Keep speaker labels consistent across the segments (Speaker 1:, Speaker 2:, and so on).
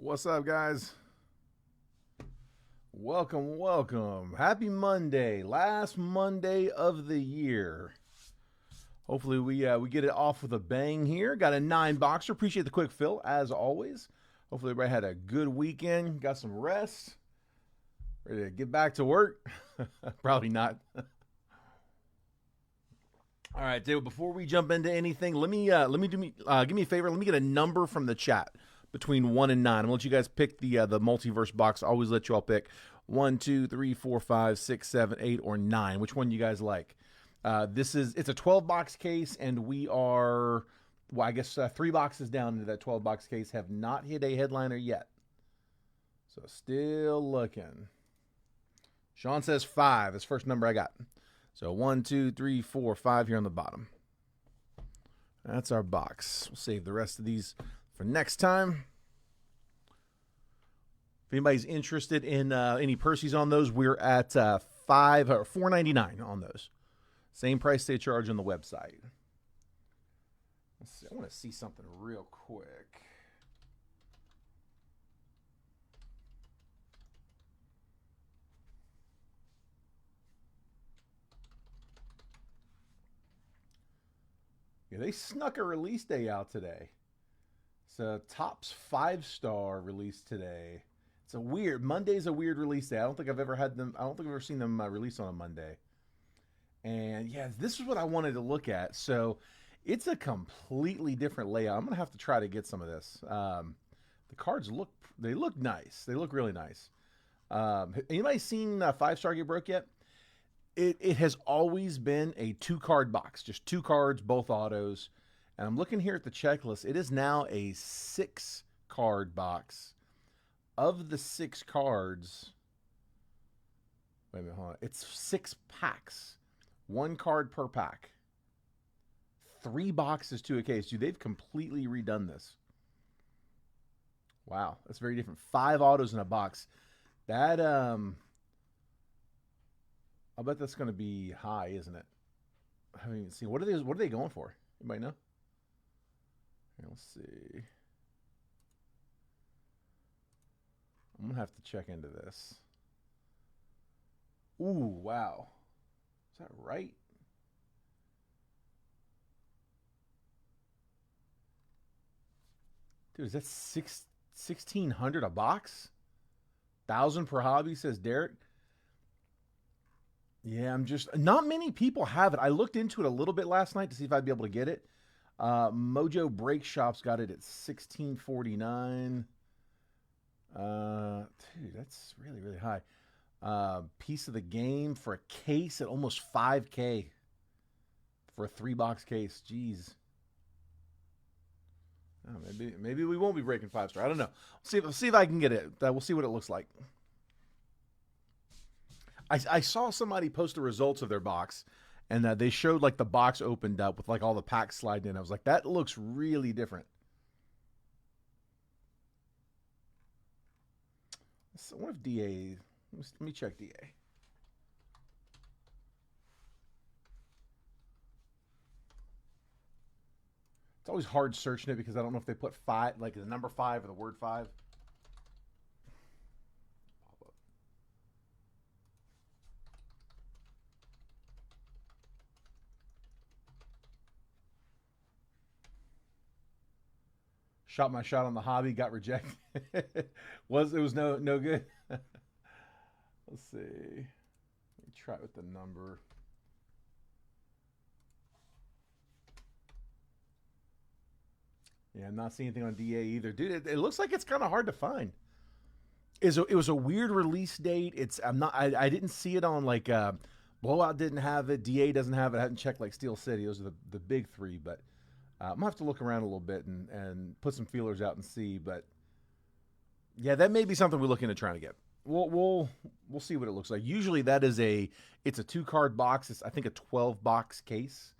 Speaker 1: What's up, guys? Welcome. Happy Monday. Last Monday of the year. Hopefully we get it off with a bang here. Got a 9-boxer. Appreciate the quick fill, as always. Hopefully everybody had a good weekend. Got some rest. Ready to get back to work? Probably not. All right, dude. Before we jump into anything, give me a favor. Let me get a number from the chat between 1 and 9. I'm gonna let you guys pick the multiverse box. I always let you all pick 1, 2, 3, 4, 5, 6, 7, 8, or 9. Which one you guys like? It's a 12-box case, and we are, well, I guess 3 boxes down into that 12-box case. Have not hit a headliner yet, so still looking. Sean says 5. That's the first number I got. So 1, 2, 3, 4, 5 here on the bottom. That's our box. We'll save the rest of these for next time. If anybody's interested in any Percy's on those, we're at $4.99 on those. Same price they charge on the website. Let's see. I want to see something real quick. Yeah, they snuck a release day out today. It's a Topps 5-star release today. It's a weird Monday's a weird release day. I don't think I've ever seen them release on a Monday. And yeah, this is what I wanted to look at. So it's a completely different layout. I'm gonna have to try to get some of this. The cards look nice. They look really nice. Anybody seen 5-star get broke yet? It has always been a 2-card box, just 2 cards, both autos. And I'm looking here at the checklist. It is now a 6-card box. Of the 6 cards, wait a minute, hold on. It's 6 packs, 1 card per pack, 3 boxes to a case. Dude, they've completely redone this. Wow, that's very different. 5 autos in a box. That I'll bet that's going to be high, isn't it? I haven't even seen. What are they going for? Anybody know? Here, let's see. I'm gonna have to check into this. Ooh, wow. Is that right? Dude, is that 1,600 a box? 1,000 per hobby, says Derek. Yeah, not many people have it. I looked into it a little bit last night to see if I'd be able to get it. Mojo Break Shop's got it at $16.49. Dude, that's really, really high. Piece of the game for a case at almost $5K for a 3-box case. Jeez. Oh, maybe we won't be breaking 5-star. I don't know. See if I can get it. We'll see what it looks like. I saw somebody post the results of their box, and they showed like the box opened up with like all the packs sliding in. I was like, that looks really different. So what if DA? Let me check DA. It's always hard searching it because I don't know if they put 5, like the number 5 or the word 5. Shot my shot on the hobby, got rejected. It was no good. Let's see. Let me try with the number. Yeah, I'm not seeing anything on DA either, dude. It looks like it's kind of hard to find. It was a weird release date. I didn't see it on like Blowout didn't have it. DA doesn't have it. I hadn't checked like Steel City. Those are the big 3, but. I'm gonna have to look around a little bit and put some feelers out and see, but yeah, that may be something we're looking at trying to get. We'll see what it looks like. Usually that is it's a 2-card box. It's I think a 12-box case.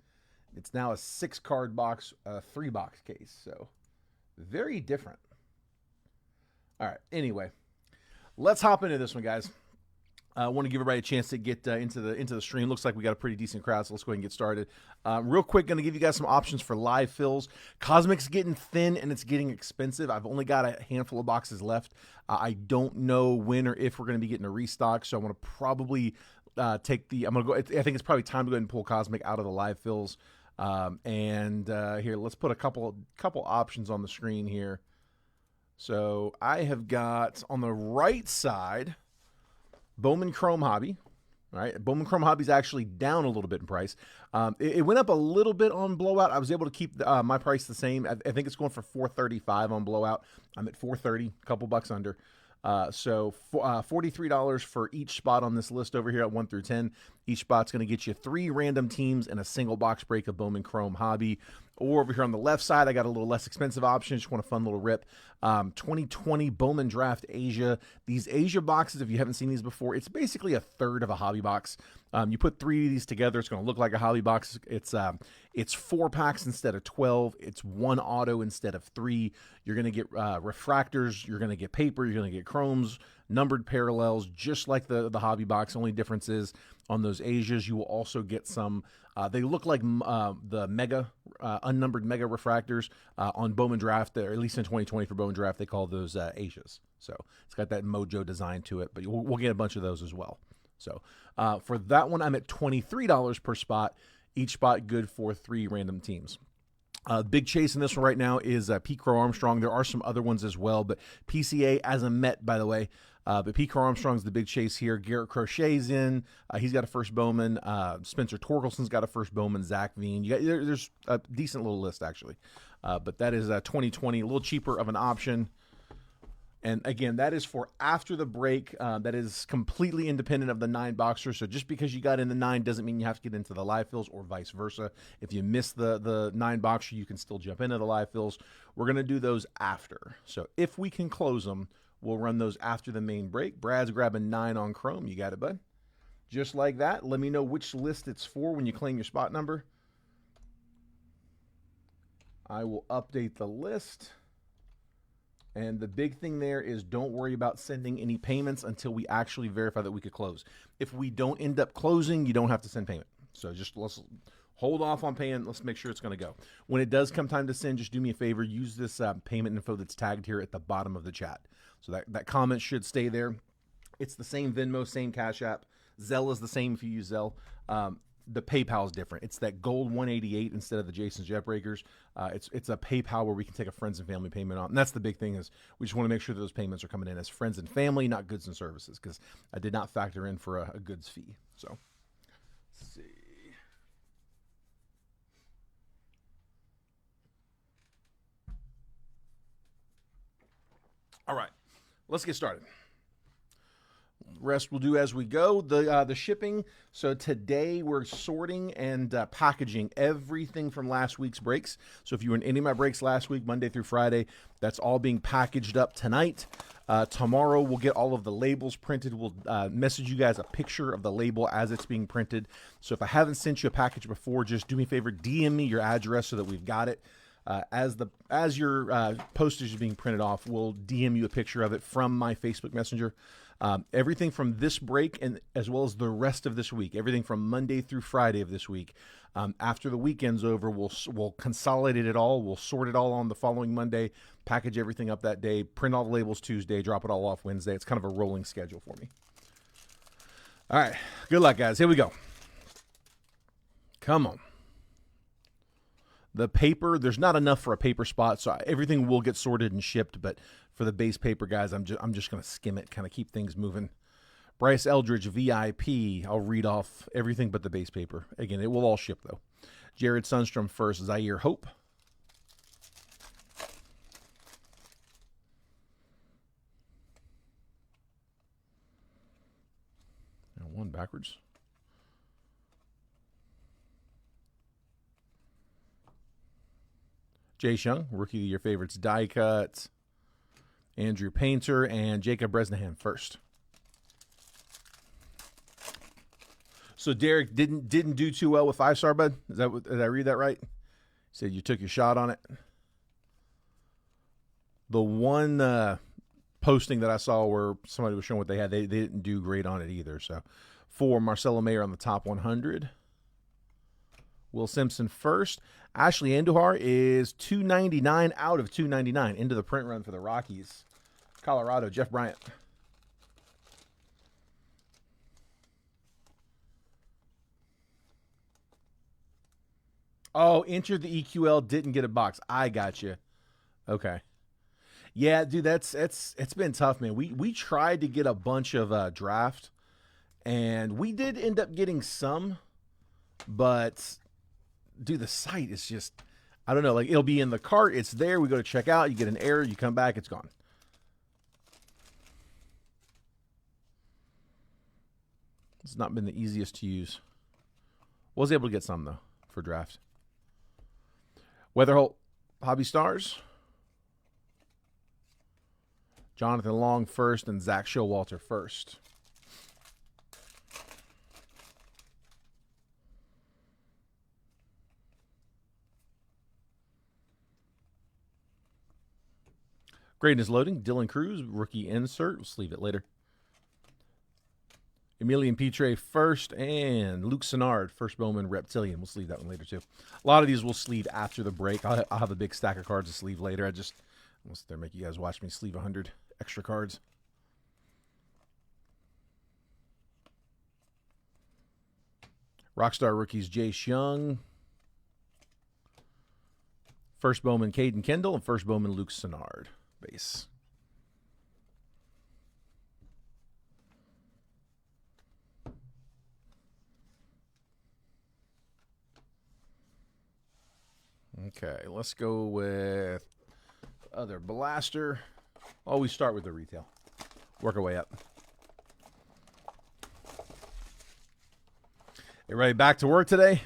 Speaker 1: It's now a 6-card box, a 3-box case. So very different. All right. Anyway, let's hop into this one, guys. I want to give everybody a chance to get into the stream. Looks like we got a pretty decent crowd, so let's go ahead and get started. Real quick, going to give you guys some options for live fills. Cosmic's getting thin and it's getting expensive. I've only got a handful of boxes left. I don't know when or if we're going to be getting a restock, so I want to probably take the. I'm going to go. I think it's probably time to go ahead and pull Cosmic out of the live fills. Here, let's put a couple options on the screen here. So I have got on the right side Bowman Chrome Hobby. All right, Bowman Chrome Hobby is actually down a little bit in price. It went up a little bit on Blowout. I was able to keep my price the same. I think it's going for $435 on Blowout. I'm at $430, a couple bucks under. So $43 for each spot on this list over here at 1 through 10. Each spot's going to get you 3 random teams and a single box break of Bowman Chrome Hobby. Or over here on the left side, I got a little less expensive option. Just want a fun little rip. 2020 Bowman Draft Asia. These Asia boxes, if you haven't seen these before, it's basically a third of a hobby box. You put 3 of these together, it's going to look like a hobby box. It's 4 packs instead of 12. It's 1 auto instead of 3. You're going to get refractors. You're going to get paper. You're going to get chromes, numbered parallels, just like the hobby box. Only difference is on those Asias, you will also get some. They look like the mega unnumbered mega refractors on Bowman Draft, or at least in 2020 for Bowman Draft, they call those Asias. So it's got that mojo design to it, but we'll get a bunch of those as well. So for that one, I'm at $23 per spot. Each spot good for 3 random teams. Big chase in this one right now is Pete Crow Armstrong. There are some other ones as well, but PCA as a Met, by the way. But Pete Crow Armstrong's the big chase here. Garrett Crochet's in. He's got a first Bowman. Spencer Torkelson's got a first Bowman. Zach Veen. There's a decent little list, actually. But that is 2020, a little cheaper of an option. And again, that is for after the break. That is completely independent of the 9 boxers. So just because you got in the 9 doesn't mean you have to get into the live fills or vice versa. If you miss the 9 boxer, you can still jump into the live fills. We're going to do those after. So if we can close them, we'll run those after the main break. Brad's grabbing 9 on Chrome. You got it, bud? Just like that. Let me know which list it's for when you claim your spot number. I will update the list. And the big thing there is don't worry about sending any payments until we actually verify that we could close. If we don't end up closing, you don't have to send payment. So just let's hold off on paying. Let's make sure it's going to go. When it does come time to send, just do me a favor. Use this payment info that's tagged here at the bottom of the chat. So that comment should stay there. It's the same Venmo, same Cash App. Zelle is the same if you use Zelle. The PayPal is different. It's that gold 188 instead of the Jason's Jetbreakers. It's a PayPal where we can take a friends and family payment on. And that's the big thing, is we just want to make sure that those payments are coming in as friends and family, not goods and services, because I did not factor in for a goods fee. So let's see. All right, let's get started. Rest we'll do as we go. The shipping. So today we're sorting and packaging everything from last week's breaks. So if you were in any of my breaks last week, Monday through Friday, that's all being packaged up tonight. Tomorrow we'll get all of the labels printed. We'll message you guys a picture of the label as it's being printed. So if I haven't sent you a package before, just do me a favor, DM me your address so that we've got it. As your postage is being printed off, we'll DM you a picture of it from my Facebook Messenger. Everything from this break and as well as the rest of this week, everything from Monday through Friday of this week. After the weekend's over, we'll consolidate it all. We'll sort it all on the following Monday, package everything up that day, print all the labels Tuesday, drop it all off Wednesday. It's kind of a rolling schedule for me. All right. Good luck, guys. Here we go. Come on. The paper, there's not enough for a paper spot, so everything will get sorted and shipped, but for the base paper, guys, I'm just going to skim it, kind of keep things moving. Bryce Eldridge, VIP. I'll read off everything but the base paper. Again, it will all ship, though. Jared Sundstrom first. Zaire Hope. And one backwards. Jay Shung, Rookie of the Year favorites, die cut. Andrew Painter and Jacob Bresnahan first. So Derek didn't do too well with 5-star, bud. Did I read that right? Said you took your shot on it. The one posting that I saw where somebody was showing what they had. They didn't do great on it either. So 4, Marcelo Mayer on the top 100. Will Simpson first. Ashley Andujar is 299 out of 299 into the print run for the Rockies. Colorado, Jeff Bryant. Oh, entered the EQL, didn't get a box. I got you. Okay. Yeah, dude, it's been tough, man. We tried to get a bunch of draft, and we did end up getting some, but dude, the site is just, I don't know. Like, it'll be in the cart, it's there. We go to check out, you get an error, you come back, it's gone. It's not been the easiest to use. Was able to get some though for draft. Weatherholt, Hobby Stars. Jonathan Long first and Zach Showalter first. Greatness loading. Dylan Cruz, rookie insert. We'll sleeve it later. Emilian Petre first and Luke Sennard, first Bowman Reptilian. We'll sleeve that one later too. A lot of these we'll sleeve after the break. I'll have a big stack of cards to sleeve later. I just want to make you guys watch me sleeve 100 extra cards. Rockstar rookies Jace Young, first Bowman Caden Kendall, and first Bowman Luke Sennard. Base. Okay, let's go with other blaster. Always start with the retail. Work our way up. You ready back to work today?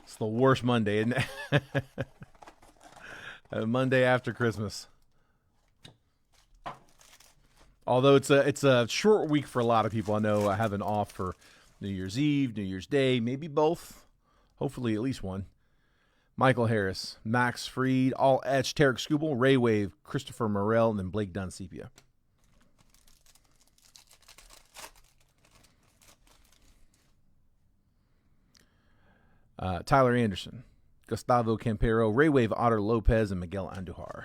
Speaker 1: It's the worst Monday, isn't it? Monday after Christmas. Although it's a short week for a lot of people. I know I have an off for New Year's Eve, New Year's Day, maybe both. Hopefully at least one. Michael Harris, Max Fried, all etched, Tarek Skubal, Ray Wave, Christopher Morel, and then Blake Dunn Sepia. Tyler Anderson, Gustavo Campero, Ray Wave, Otter Lopez, and Miguel Andujar.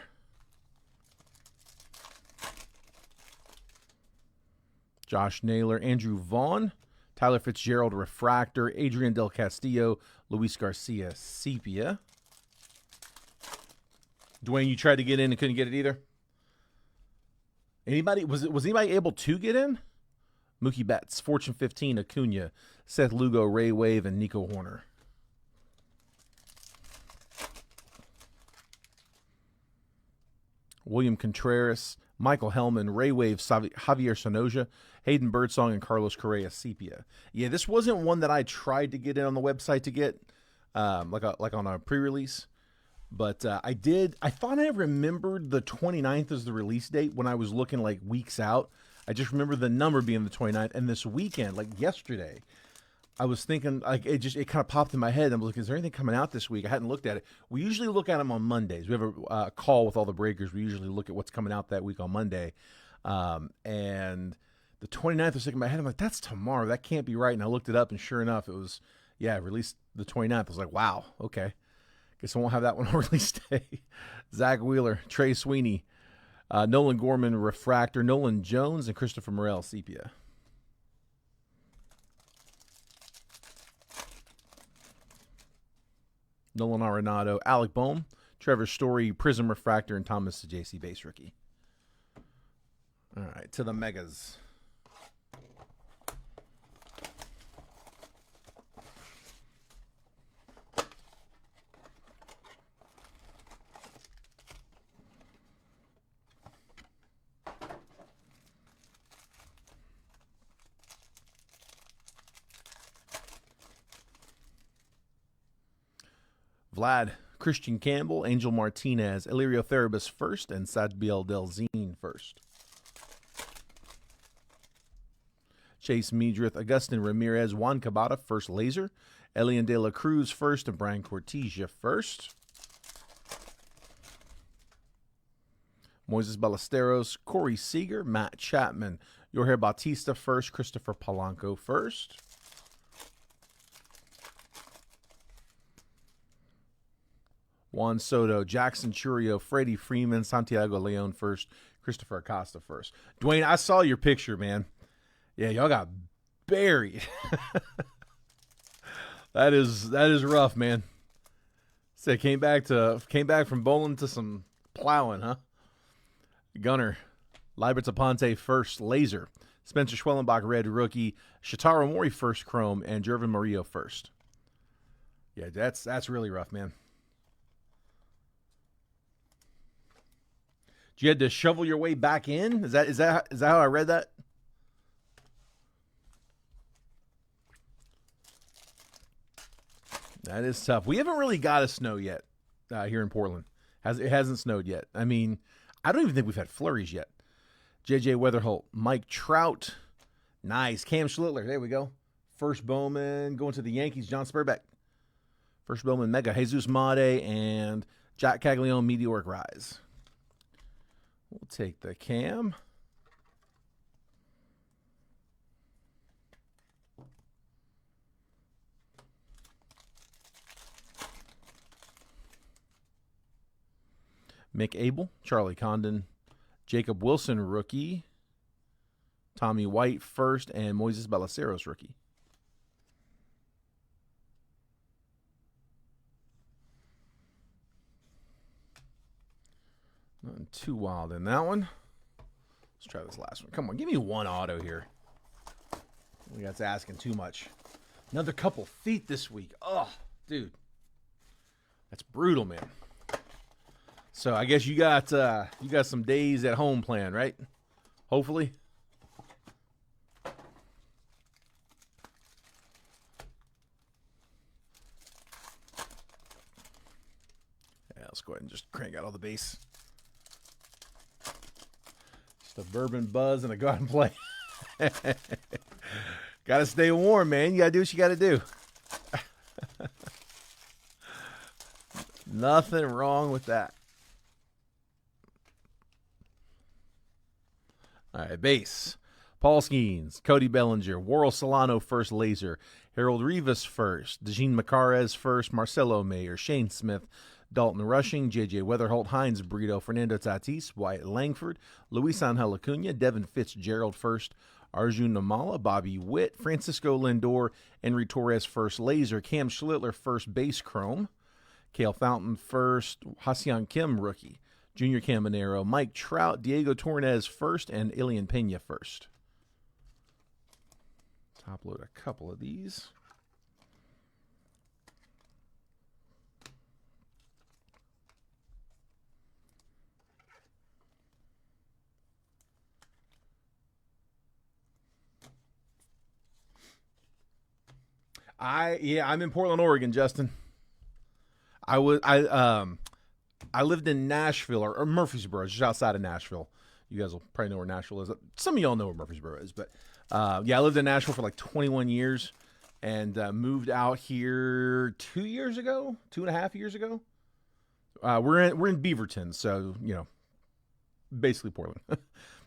Speaker 1: Josh Naylor, Andrew Vaughn, Tyler Fitzgerald, Refractor, Adrian Del Castillo, Luis Garcia, Sepia. Dwayne, you tried to get in and couldn't get it either? Anybody, was anybody able to get in? Mookie Betts, Fortune 15, Acuna, Seth Lugo, Ray Wave, and Nico Horner. William Contreras, Michael Hellman, Ray Wave, Javier Sonoja, Hayden Birdsong, and Carlos Correa Sepia. Yeah, this wasn't one that I tried to get in on the website to get, like on a pre-release. But I thought I remembered the 29th as the release date when I was looking like weeks out. I just remember the number being the 29th. And this weekend, like yesterday, I was thinking, like, it kind of popped in my head. I'm looking, is there anything coming out this week? I hadn't looked at it. We usually look at them on Mondays. We have a call with all the breakers. We usually look at what's coming out that week on Monday. And the 29th was sticking in my head. I'm like, that's tomorrow. That can't be right. And I looked it up, and sure enough, it was, released the 29th. I was like, wow, okay. Guess I won't have that one on release day. Zach Wheeler, Trey Sweeney, Nolan Gorman, Refractor, Nolan Jones, and Christopher Morel, Sepia. Nolan Arenado, Alec Boehm, Trevor Story, Prism Refractor, and Thomas JC Base Rookie. All right, to the Megas. Vlad, Christian Campbell, Angel Martinez, Illyrio Therabus first, and Sadbiel Delzine first. Chase Meadrith, Augustin Ramirez, Juan Cabada first laser, Elian De La Cruz first, and Brian Cortesia first. Moises Ballesteros, Corey Seager, Matt Chapman, Jorge Bautista first, Christopher Polanco first. Juan Soto, Jackson Churio, Freddie Freeman, Santiago Leon first, Christopher Acosta first. Dwayne, I saw your picture, man. Yeah, y'all got buried. That is rough, man. So came back from bowling to some plowing, huh? Gunner, Liberts Aponte first, Laser, Spencer Schwellenbach red rookie, Shitaro Mori first chrome, and Jervin Murillo first. Yeah, that's really rough, man. You had to shovel your way back in? Is that how I read that? That is tough. We haven't really got a snow yet here in Portland. It hasn't snowed yet. I mean, I don't even think we've had flurries yet. JJ Weatherholt, Mike Trout, nice. Cam Schlittler, there we go. First Bowman going to the Yankees, John Spurbeck. First Bowman Mega, Jesus Made, and Jack Caglione, Meteoric Rise. We'll take the Cam. Mick Abel, Charlie Condon, Jacob Wilson, rookie. Tommy White, first, and Moises Ballesteros, rookie. Nothing too wild in that one. Let's try this last one. Come on, give me one auto here. That's asking too much. Another couple feet this week. Oh, dude. That's brutal, man. So I guess you got some days at home planned, right? Hopefully. Yeah, let's go ahead and just crank out all the base. Just a bourbon buzz and a go out and play. Gotta stay warm, man. You gotta do what you gotta do. Nothing wrong with that. All right, base. Paul Skeens, Cody Bellinger, Worrell Solano first, Laser, Harold Rivas first, Dejean Macarez first, Marcelo Mayer, Shane Smith, Dalton Rushing, J.J. Weatherholt, Hines Brito, Fernando Tatis, Wyatt Langford, Luis Angel Acuna, Devin Fitzgerald first, Arjun Namala, Bobby Witt, Francisco Lindor, Henry Torres first, Laser, Cam Schlittler first, base chrome, Cale Fountain first, Hassan Kim rookie, Junior Caminero, Mike Trout, Diego Torres first, and Ilian Pena first. Top load a couple of these. I'm in Portland, Oregon, Justin. I lived in Nashville or Murfreesboro, just outside of Nashville. You guys will probably know where Nashville is. Some of y'all know where Murfreesboro is, but I lived in Nashville for like 21 years and moved out here 2 years ago, 2.5 years ago. We're in Beaverton, so basically Portland.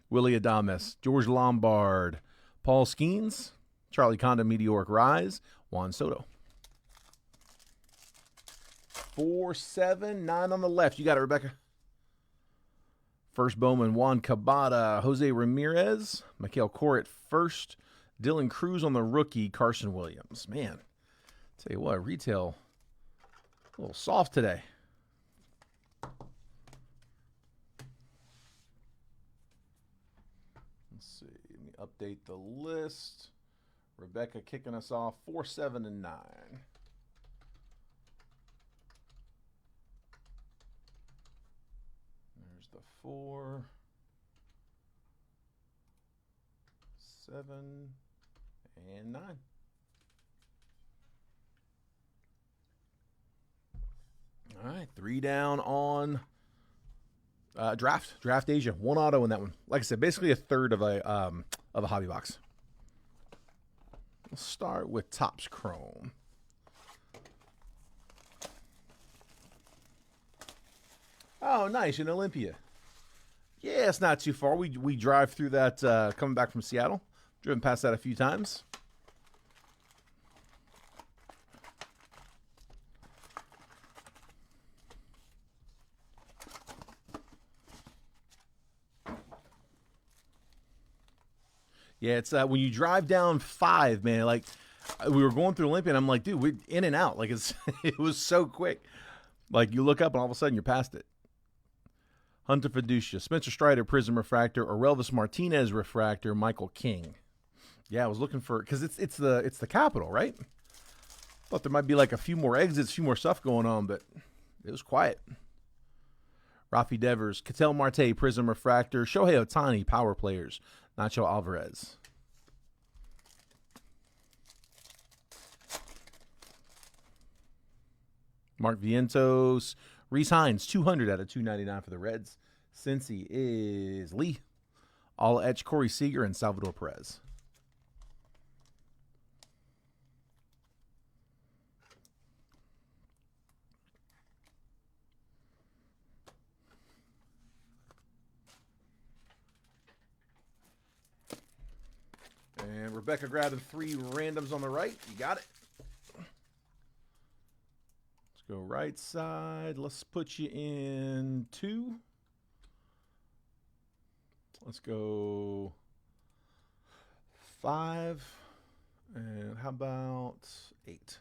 Speaker 1: Willie Adames, George Lombard, Paul Skeens, Charlie Condon, Meteoric Rise, Juan Soto. 4-7-9 on the left. You got it, Rebecca. First Bowman, Juan Cabada, Jose Ramirez, Mikael Cora first, Dylan Cruz on the rookie, Carson Williams. Man, tell you what, retail a little soft today. Let's see. Let me update the list. Rebecca kicking us off 4-7-9. There's the 4, 7, and 9. All right, 3 down on Draft Asia. 1 auto in that one. Like I said, basically a third of a hobby box. We'll start with Topps Chrome. Oh, nice, in Olympia. Yeah, it's not too far. We drive through that coming back from Seattle. Driven past that a few times. Yeah, it's when you drive down 5, man. Like we were going through Olympia, and I'm like, dude, we're in and out. Like it's it was so quick. Like you look up, and all of a sudden you're past it. Hunter Fiducia, Spencer Strider, Prism Refractor, Orelvis Martinez Refractor, Michael King. Yeah, I was looking for because it's the capital, right? Thought there might be like a few more exits, a few more stuff going on, but it was quiet. Rafi Devers, Ketel Marte, Prism Refractor, Shohei Ohtani, Power Players, Nacho Alvarez. Mark Vientos, Reese Hines, 200 out of 299 for the Reds. Cincy is Lee. All etch, Corey Seager, and Salvador Perez. And Rebecca grabbing 3 randoms on the right. You got it. Let's go right side. Let's put you in 2. Let's go 5. And how about 8?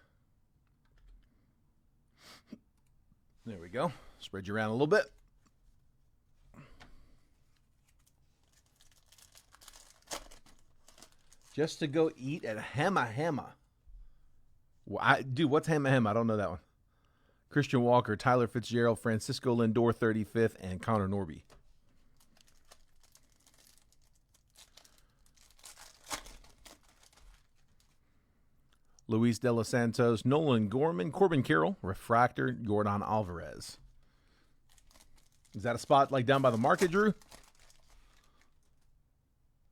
Speaker 1: There we go. Spread you around a little bit. Just to go eat at Hema Hema. Dude, what's Hema Hema? I don't know that one. Christian Walker, Tyler Fitzgerald, Francisco Lindor, 35th, and Connor Norby. Luis De Los Santos, Nolan Gorman, Corbin Carroll, Refractor, Jordan Alvarez. Is that a spot like down by the market, Drew?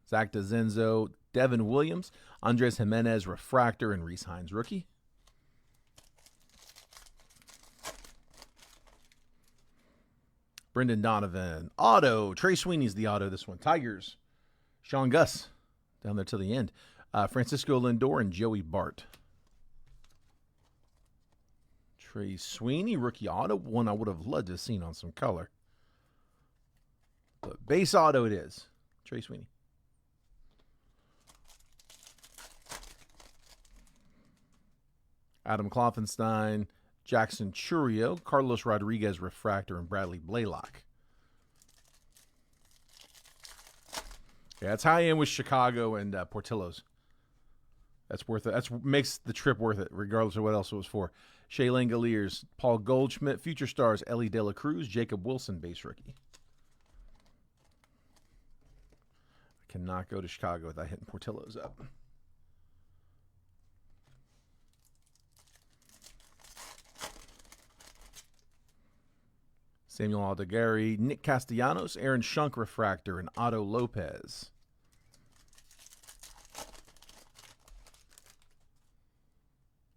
Speaker 1: Zach DeZenzo, Devin Williams, Andres Jimenez, Refractor, and Reese Hines, rookie. Brendan Donovan, auto. Trey Sweeney's the auto this one. Tigers, Sean Gus, down there till the end. Francisco Lindor and Joey Bart. Trey Sweeney, rookie auto. One I would have loved to have seen on some color. But base auto it is. Trey Sweeney. Adam Klopfenstein, Jackson Churio, Carlos Rodriguez Refractor, and Bradley Blaylock. Yeah, it's high end with Chicago and Portillo's. That's worth it. That's makes the trip worth it, regardless of what else it was for. Shea Langoliers, Paul Goldschmidt, Future Stars, Ellie De La Cruz, Jacob Wilson, base rookie. I cannot go to Chicago without hitting Portillo's up. Samuel Aldegari, Nick Castellanos, Aaron Shunk Refractor, and Otto Lopez.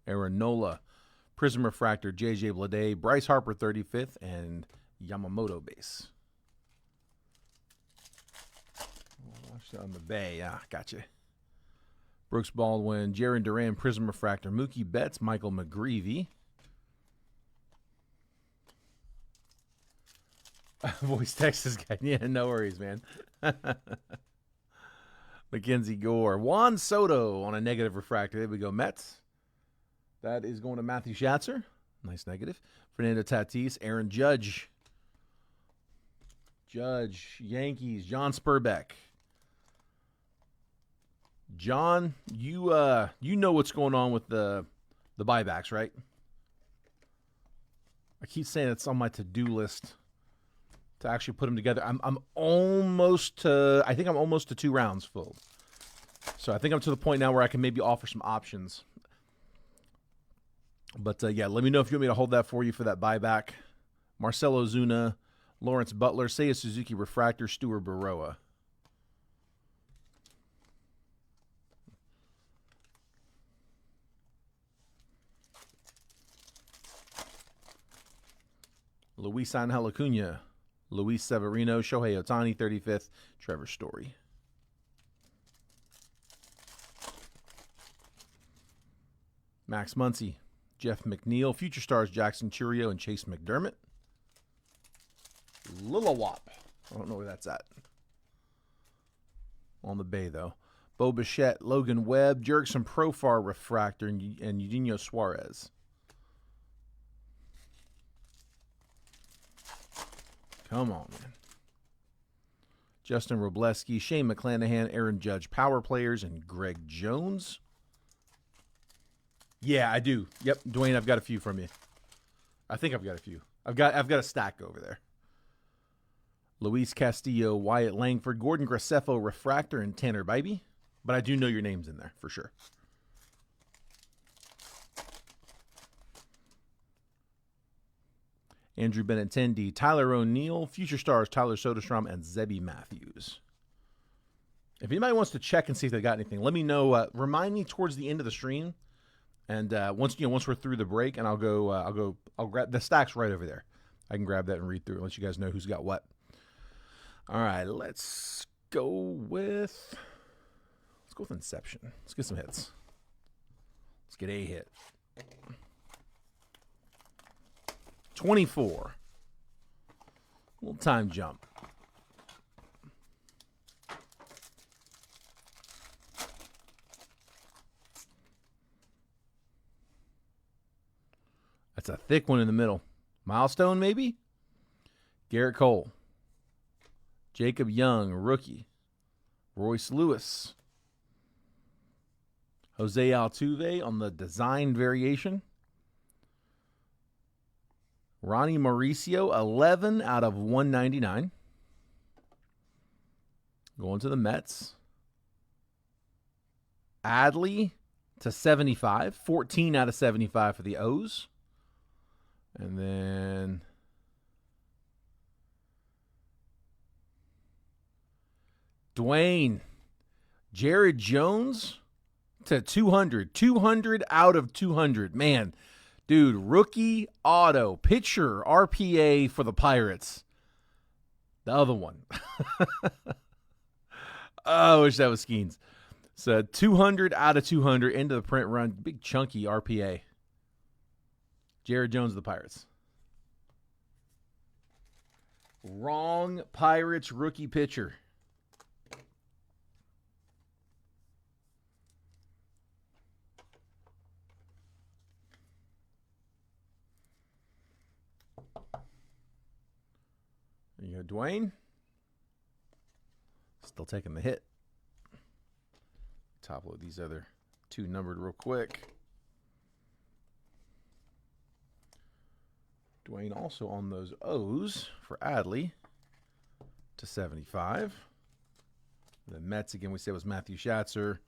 Speaker 1: Aaron Nola, Prism Refractor, J.J. Bleday, Bryce Harper 35th, and Yamamoto base. On the Bay, yeah, gotcha. Brooks Baldwin, Jaron Duran, Prism Refractor, Mookie Betts, Michael McGreevy. Voice Texas guy. Yeah, no worries, man. Mackenzie Gore. Juan Soto on a negative refractor. There we go, Mets. That is going to Matthew Schatzer. Nice negative. Fernando Tatis. Aaron Judge. Yankees. John Spurbeck. John, you know what's going on with the buybacks, right? I keep saying it's on my to-do list to actually put them together. I'm almost to, I think I'm almost to 2 rounds full. So I think I'm to the point now where I can maybe offer some options. But yeah, let me know if you want me to hold that for you for that buyback. Marcelo Zuna, Lawrence Butler, Seiya Suzuki Refractor, Stuart Baroa. Luis Angel Acuna, Luis Severino, Shohei Ohtani, 35th, Trevor Story. Max Muncy, Jeff McNeil, Future Stars Jackson Churio, and Chase McDermott. Lilawop. I don't know where that's at. On the bay, though. Bo Bichette, Logan Webb, Jerickson Profar Refractor, and Eugenio Suarez. Come on, man. Justin Robleski, Shane McClanahan, Aaron Judge Power Players, and Greg Jones. Yeah, I do. Yep, Dwayne, I've got a few from you. I think I've got a few. I've got a stack over there. Luis Castillo, Wyatt Langford, Gordon Graceffo Refractor, and Tanner Bybee. But I do know your names in there, for sure. Andrew Benintendi, Tyler O'Neill, Future Stars, Tyler Soderstrom, and Zebby Matthews. If anybody wants to check and see if they got anything, let me know. Remind me towards the end of the stream, and once we're through the break, and I'll grab the stack's right over there. I can grab that and read through and let you guys know who's got what. All right, let's go with Inception. Let's get some hits. Let's get a hit. 24. Little time jump. That's a thick one in the middle. Milestone, maybe? Garrett Cole. Jacob Young, rookie. Royce Lewis. Jose Altuve on the design variation. Ronnie Mauricio, 11 out of 199. Going to the Mets. Adley to 75. 14 out of 75 for the O's. And then Dwayne. Jared Jones to 200. 200 out of 200. Man, dude, rookie auto. Pitcher RPA for the Pirates. The other one. Oh, I wish that was Skeens. So 200 out of 200 into the print run. Big chunky RPA. Jared Jones of the Pirates. Wrong Pirates rookie pitcher. There you go, Dwayne. Still taking the hit. Top load these other two numbered real quick. Dwayne also on those O's for Adley to 75. The Mets, again, we said was Matthew Schatzer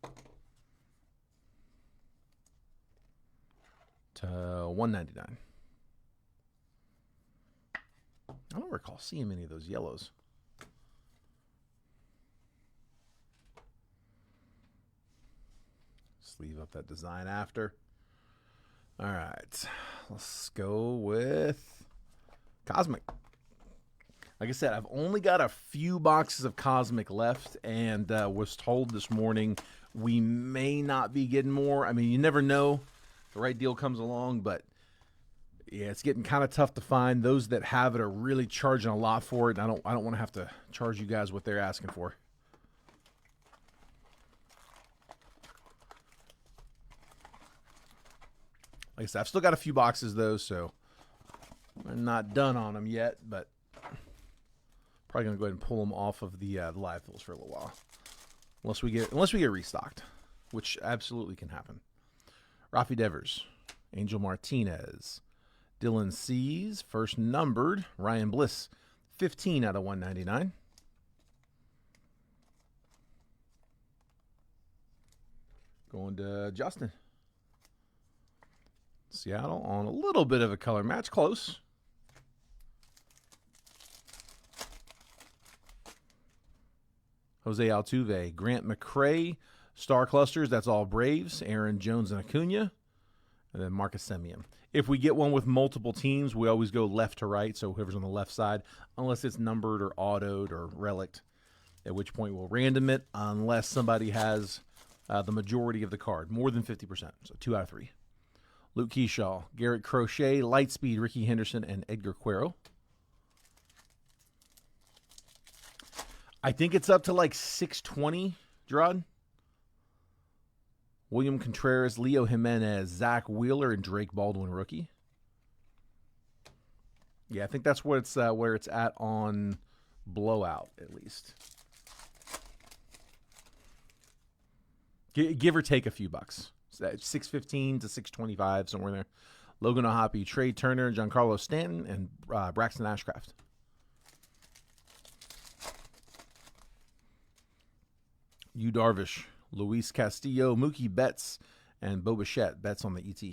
Speaker 1: to 199. I don't recall seeing many of those yellows. Sleeve up that design after. All right, let's go with Cosmic. Like I said, I've only got a few boxes of Cosmic left, and was told this morning we may not be getting more. I mean, you never know. The right deal comes along, but yeah, it's getting kind of tough to find. Those that have it are really charging a lot for it. And I don't want to have to charge you guys what they're asking for. Like I said, I've still got a few boxes, though, so I'm not done on them yet, but probably going to go ahead and pull them off of the live fills for a little while. Unless we get restocked, which absolutely can happen. Rafi Devers, Angel Martinez, Dylan Cease, first numbered, Ryan Bliss, 15 out of 199. Going to Justin. Seattle on a little bit of a color match. Close. Jose Altuve, Grant McCray, Star Clusters, that's all Braves, Aaron Jones and Acuna, and then Marcus Semien. If we get one with multiple teams, we always go left to right, so whoever's on the left side, unless it's numbered or autoed or relict, at which point we'll random it unless somebody has the majority of the card, more than 50%, so 2 out of 3. Luke Keyshaw, Garrett Crochet, Lightspeed, Ricky Henderson, and Edgar Cuero. I think it's up to like 620, Gerard. William Contreras, Leo Jimenez, Zach Wheeler, and Drake Baldwin, rookie. Yeah, I think that's where it's at on Blowout, at least. Give or take a few bucks. So $615 to $625, somewhere there. Logan O'Hoppe, Trey Turner, Giancarlo Stanton, and Braxton Ashcraft. Yu Darvish, Luis Castillo, Mookie Betts, and Bo Bichette. Betts on the ET.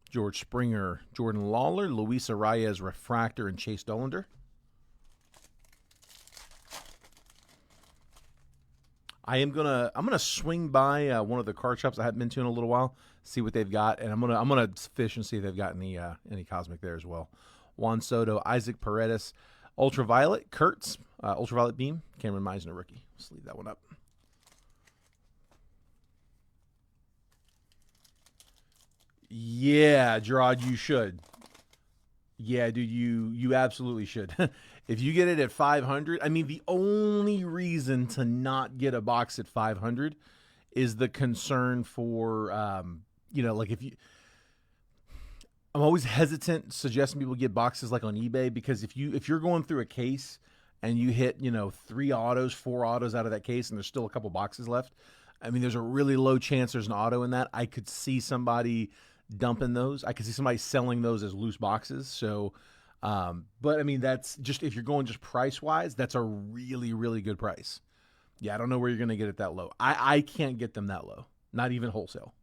Speaker 1: George Springer, Jordan Lawler, Luis Arias, Refractor, and Chase Dollander. I'm gonna swing by one of the card shops I haven't been to in a little while, see what they've got, and I'm gonna fish and see if they've got any Cosmic there as well. Juan Soto, Isaac Paredes, Ultraviolet, Kurtz, Ultraviolet Beam, Cameron Meisner, rookie. Let's leave that one up. Yeah, Gerard, you should. Yeah, dude, you absolutely should. If you get it at 500, I mean, the only reason to not get a box at 500 is the concern for, like if you. I'm always hesitant suggesting people get boxes like on eBay, because if you're going through a case and you hit 3 autos, 4 autos out of that case, and there's still a couple boxes left, I mean, there's a really low chance there's an auto in that. I could see somebody dumping those. I could see somebody selling those as loose boxes. So, but I mean, that's just, if you're going just price wise, that's a really, really good price. Yeah, I don't know where you're going to get it that low. I can't get them that low, not even wholesale.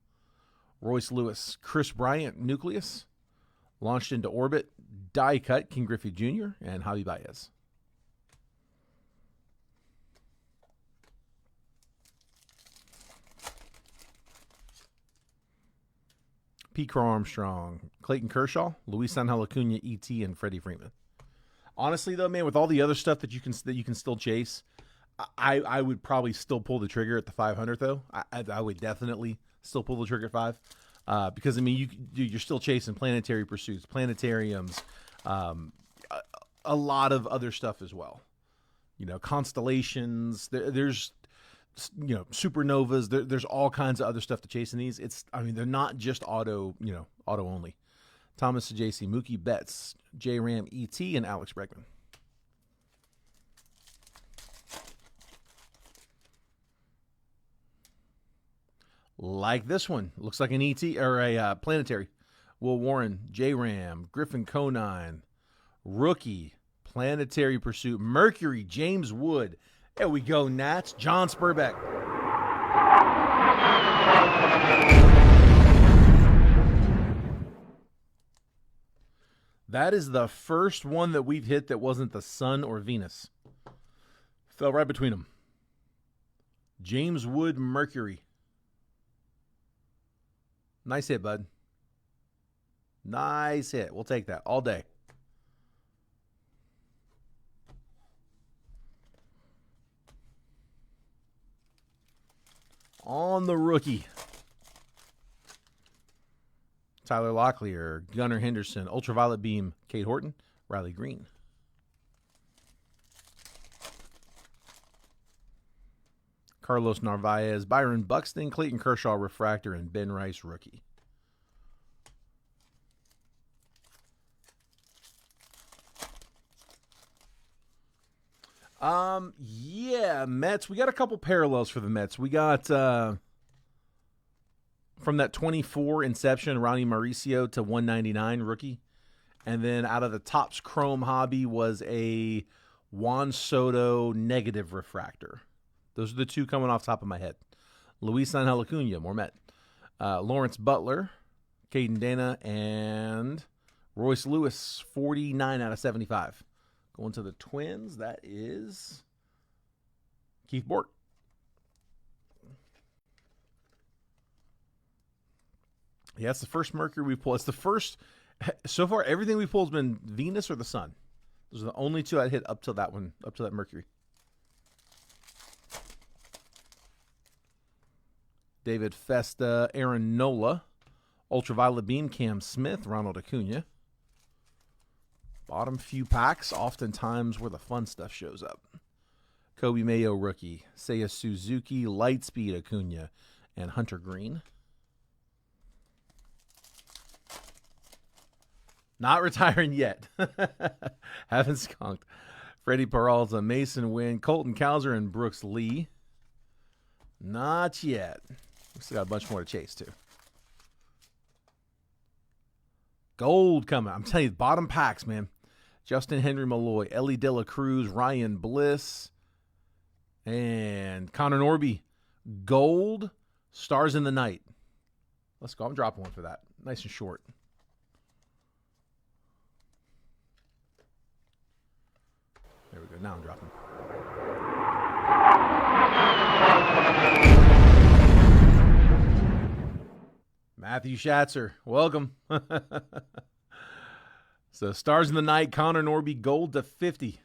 Speaker 1: Royce Lewis, Chris Bryant, Nucleus, launched into orbit, die cut, King Griffey Jr., and Javi Baez. Pete Crow Armstrong, Clayton Kershaw, Luis Angel Acuna, E.T., and Freddie Freeman. Honestly, though, man, with all the other stuff that you can still chase, I would probably still pull the trigger at the 500. Though I would definitely still pull the trigger at 5, because I mean you're still chasing planetary pursuits, planetariums, a lot of other stuff as well. Constellations. There's supernovas. There's all kinds of other stuff to chase in these. They're not just auto only. Thomas Sajaci, Mookie Betts, J Ram, E.T., and Alex Bregman. Like this one, looks like an ET or a planetary. Will Warren, J Ram, Griffin Conine, rookie, planetary pursuit, Mercury, James Wood. There we go, Nats. John Spurbeck. That is the first one that we've hit that wasn't the Sun or Venus. Fell right between them. James Wood, Mercury. Nice hit, bud. Nice hit. We'll take that all day. On the rookie. Tyler Locklear, Gunnar Henderson, Ultraviolet Beam, Cade Horton, Riley Green. Carlos Narvaez, Byron Buxton, Clayton Kershaw, Refractor, and Ben Rice, rookie. Yeah, Mets. We got a couple parallels for the Mets. We got from that 24 inception, Ronnie Mauricio to 199 rookie. And then out of the Topps Chrome hobby was a Juan Soto negative refractor. Those are the two coming off top of my head. Luis Angel Acuna, more Met. Lawrence Butler, Caden Dana, and Royce Lewis, 49 out of 75. Going to the Twins, that is Keith Bork. Yeah, it's the first Mercury we've pulled. It's the first. So far, everything we've pulled has been Venus or the Sun. Those are the only two I hit up till that one, up to that Mercury. David Festa, Aaron Nola, Ultraviolet Beam, Cam Smith, Ronald Acuna. Bottom few packs, oftentimes where the fun stuff shows up. Kobe Mayo rookie, Seiya Suzuki, Lightspeed Acuna, and Hunter Green. Not retiring yet. Haven't skunked. Freddie Peralta, Mason Wynn, Colton Cowser, and Brooks Lee. Not yet. We still got a bunch more to chase, too. Gold coming. I'm telling you, bottom packs, man. Justin Henry Malloy, Ellie De La Cruz, Ryan Bliss, and Connor Norby. Gold, Stars in the Night. Let's go. I'm dropping one for that. Nice and short. There we go. Now I'm dropping. Matthew Schatzer, welcome. So, Stars in the Night, Connor Norby, gold to 50.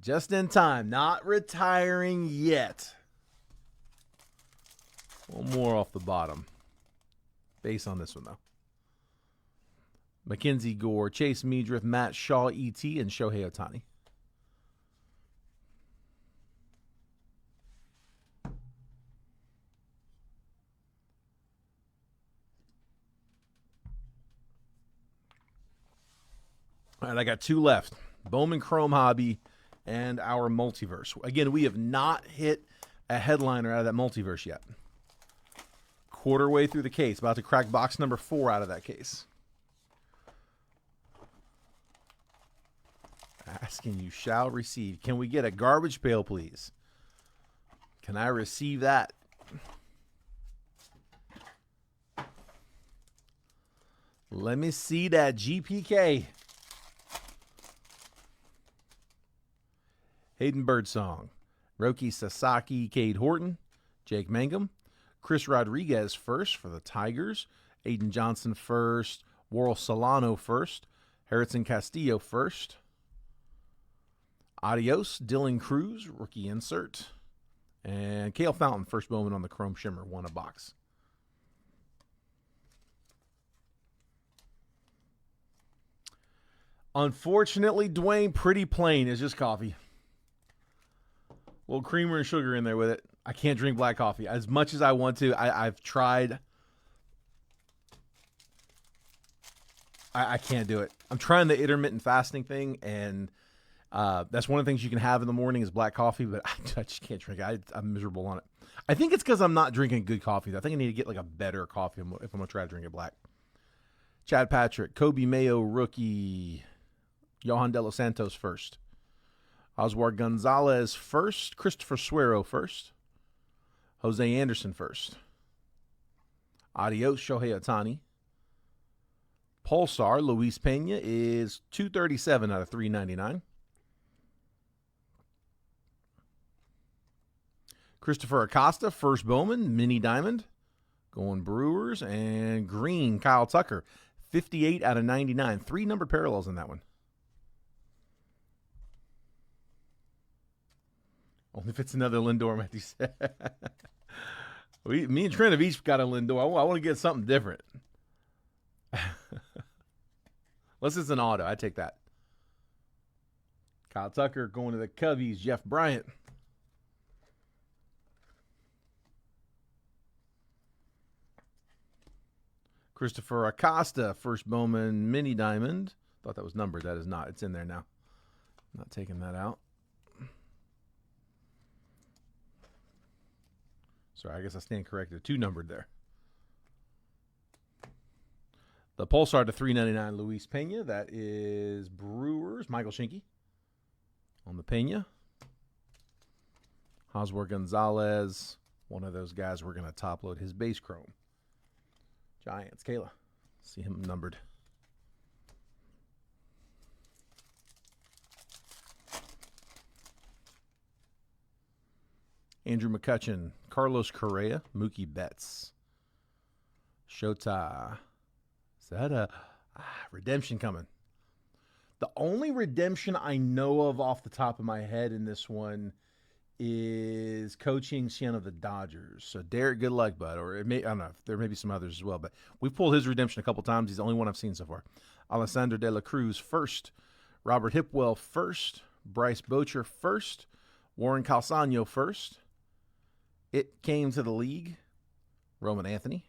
Speaker 1: Just in time. Not retiring yet. One more off the bottom. Base on this one, though. Mackenzie Gore, Chase Meadriff, Matt Shaw, E.T., and Shohei Ohtani. All right, I got two left. Bowman Chrome Hobby and our Multiverse. Again, we have not hit a headliner out of that Multiverse yet. Quarter way through the case. About to crack box number 4 out of that case. Asking you shall receive. Can we get a garbage pail, please? Can I receive that? Let me see that GPK. Hayden Birdsong, Roki Sasaki, Cade Horton, Jake Mangum, Chris Rodriguez first for the Tigers, Aiden Johnson first, Worrell Solano first, Harrison Castillo first, Adios, Dylan Cruz, rookie insert, and Cale Fountain, first Bowman on the Chrome Shimmer, won a box. Unfortunately, Dwayne, pretty plain. It's just coffee. A little creamer and sugar in there with it. I can't drink black coffee. As much as I want to, I've tried. I can't do it. I'm trying the intermittent fasting thing, and that's one of the things you can have in the morning is black coffee, but I just can't drink it. I'm miserable on it. I think it's because I'm not drinking good coffee. I think I need to get like a better coffee if I'm going to try to drink it black. Chad Patrick, Kobe Mayo rookie, Johan De Los Santos first. Oswald Gonzalez first. Christopher Suero first. Jose Anderson first. Adios, Shohei Ohtani. Pulsar, Luis Pena is 237 out of 399. Christopher Acosta, first Bowman, mini diamond. Going Brewers. And green, Kyle Tucker, 58 out of 99. 3 numbered parallels in that one. Only if it's another Lindor, Matthew said. Me and Trent have each got a Lindor. I want to get something different. Unless it's an auto. I take that. Kyle Tucker going to the Cubbies. Jeff Bryant. Christopher Acosta, first Bowman mini diamond. Thought that was numbered. That is not. It's in there now. Not taking that out. Sorry, I guess I stand corrected. 2 numbered there. The Pulsar to 399, Luis Pena. That is Brewers. Michael Shinky on the Pena. Oswald Gonzalez. One of those guys we're going to top load his base chrome. Giants. Kayla. See him numbered. Andrew McCutcheon, Carlos Correa, Mookie Betts. Shota. Is that a redemption coming? The only redemption I know of off the top of my head in this one is coaching Xian of the Dodgers. So Derek, good luck, bud. Or it may, I don't know. There may be some others as well, but we've pulled his redemption a couple times. He's the only one I've seen so far. Alessandro De La Cruz first. Robert Hipwell first. Bryce Boucher first. Warren Calzano first. It came to the league. Roman Anthony.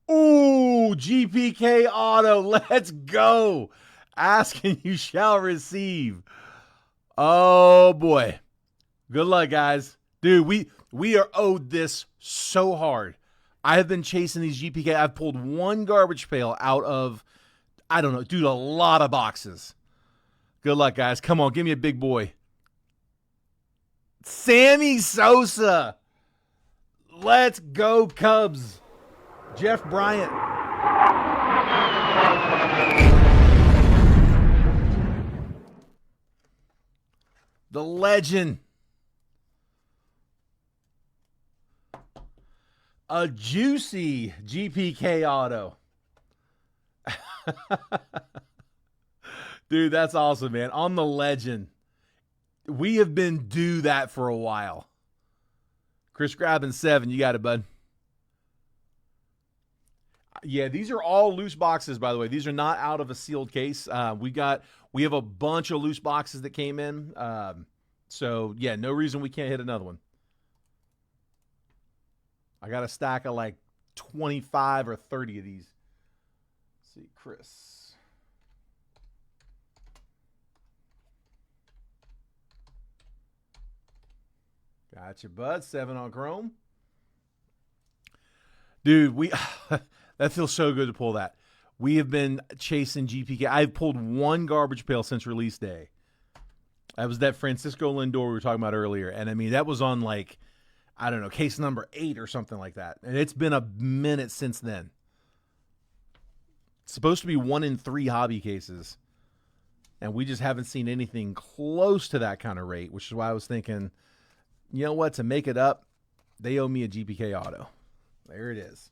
Speaker 1: Ooh, GPK auto. Let's go. Ask and you shall receive. Oh, boy. Good luck, guys. Dude, we are owed this so hard. I have been chasing these GPK. I've pulled one garbage pail out of, I don't know, dude, a lot of boxes. Good luck, guys. Come on, give me a big boy. Sammy Sosa. Let's go, Cubs. Jeff Bryant. The legend. A juicy GPK auto. Dude, that's awesome, man. On the legend. We have been due that for a while. Chris Grabbin 7, you got it, bud. Yeah, these are all loose boxes, by the way. These are not out of a sealed case. We have a bunch of loose boxes that came in. So, yeah, no reason we can't hit another one. I got a stack of like 25 or 30 of these. Let's see, Chris. Gotcha, bud. 7 on Chrome. Dude, that feels so good to pull that. We have been chasing GPK. I've pulled one garbage pail since release day. That was that Francisco Lindor we were talking about earlier. And, I mean, that was on, like, I don't know, case number 8 or something like that. And it's been a minute since then. It's supposed to be 1 in 3 hobby cases. And we just haven't seen anything close to that kind of rate, which is why I was thinking, you know what, to make it up, they owe me a GPK auto. There it is.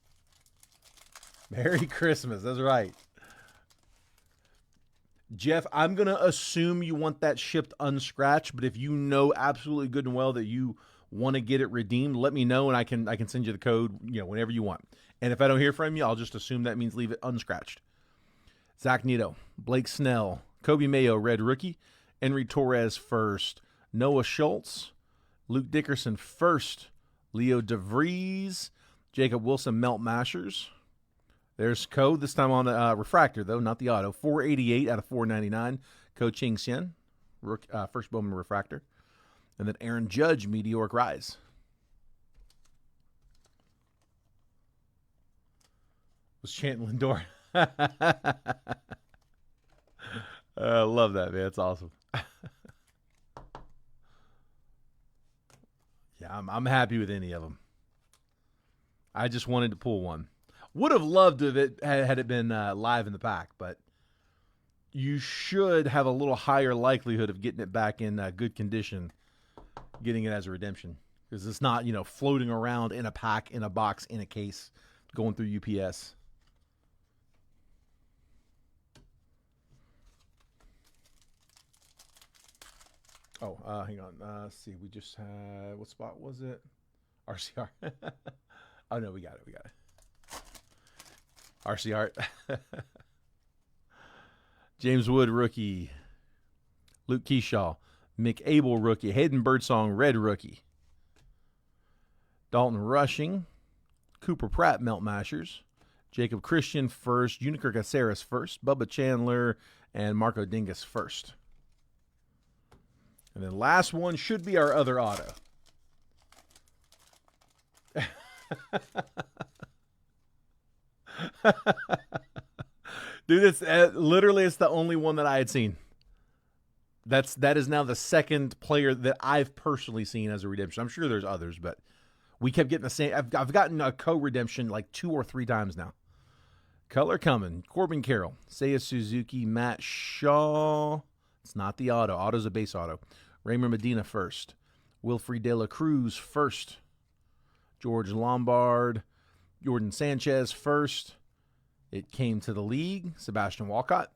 Speaker 1: Merry Christmas. That's right. Jeff, I'm going to assume you want that shipped unscratched, but if you know absolutely good and well that you want to get it redeemed, let me know and I can send you the code, whenever you want. And if I don't hear from you, I'll just assume that means leave it unscratched. Zach Neto, Blake Snell, Kobe Mayo, red rookie, Henry Torres first, Noah Schultz, Luke Dickerson first, Leo DeVries, Jacob Wilson, Melt Mashers. There's code, this time on the refractor, though, not the auto. 488 out of 499. Ko Ching Hsien, first Bowman refractor. And then Aaron Judge, Meteoric Rise. Was chanting Lindor. I love that, man. It's awesome. Yeah, I'm happy with any of them. I just wanted to pull one. Would have loved it had it been live in the pack, but you should have a little higher likelihood of getting it back in good condition, getting it as a redemption, because it's not, floating around in a pack, in a box, in a case, going through UPS. Oh, hang on. Let's see. We just had, what spot was it? RCR. Oh, no, we got it. RC Art. James Wood, rookie. Luke Keyshaw. Mick Abel, rookie. Hayden Birdsong, red rookie. Dalton Rushing. Cooper Pratt, Melt Mashers. Jacob Christian first. Uniker Caceres first. Bubba Chandler and Marco Dingus first. And then last one should be our other auto. Dude, it's literally it's the only one that I had seen. That is now the second player that I've personally seen as a redemption. I'm sure there's others, but we kept getting the same. I've gotten a co-redemption like 2 or 3 times now. Color coming. Corbin Carroll, Seiya Suzuki, Matt Shaw. It's not the auto. Auto's a base auto. Raymer Medina first. Wilfred De La Cruz first. George Lombard, Jordan Sanchez first. It came to the league. Sebastian Walcott.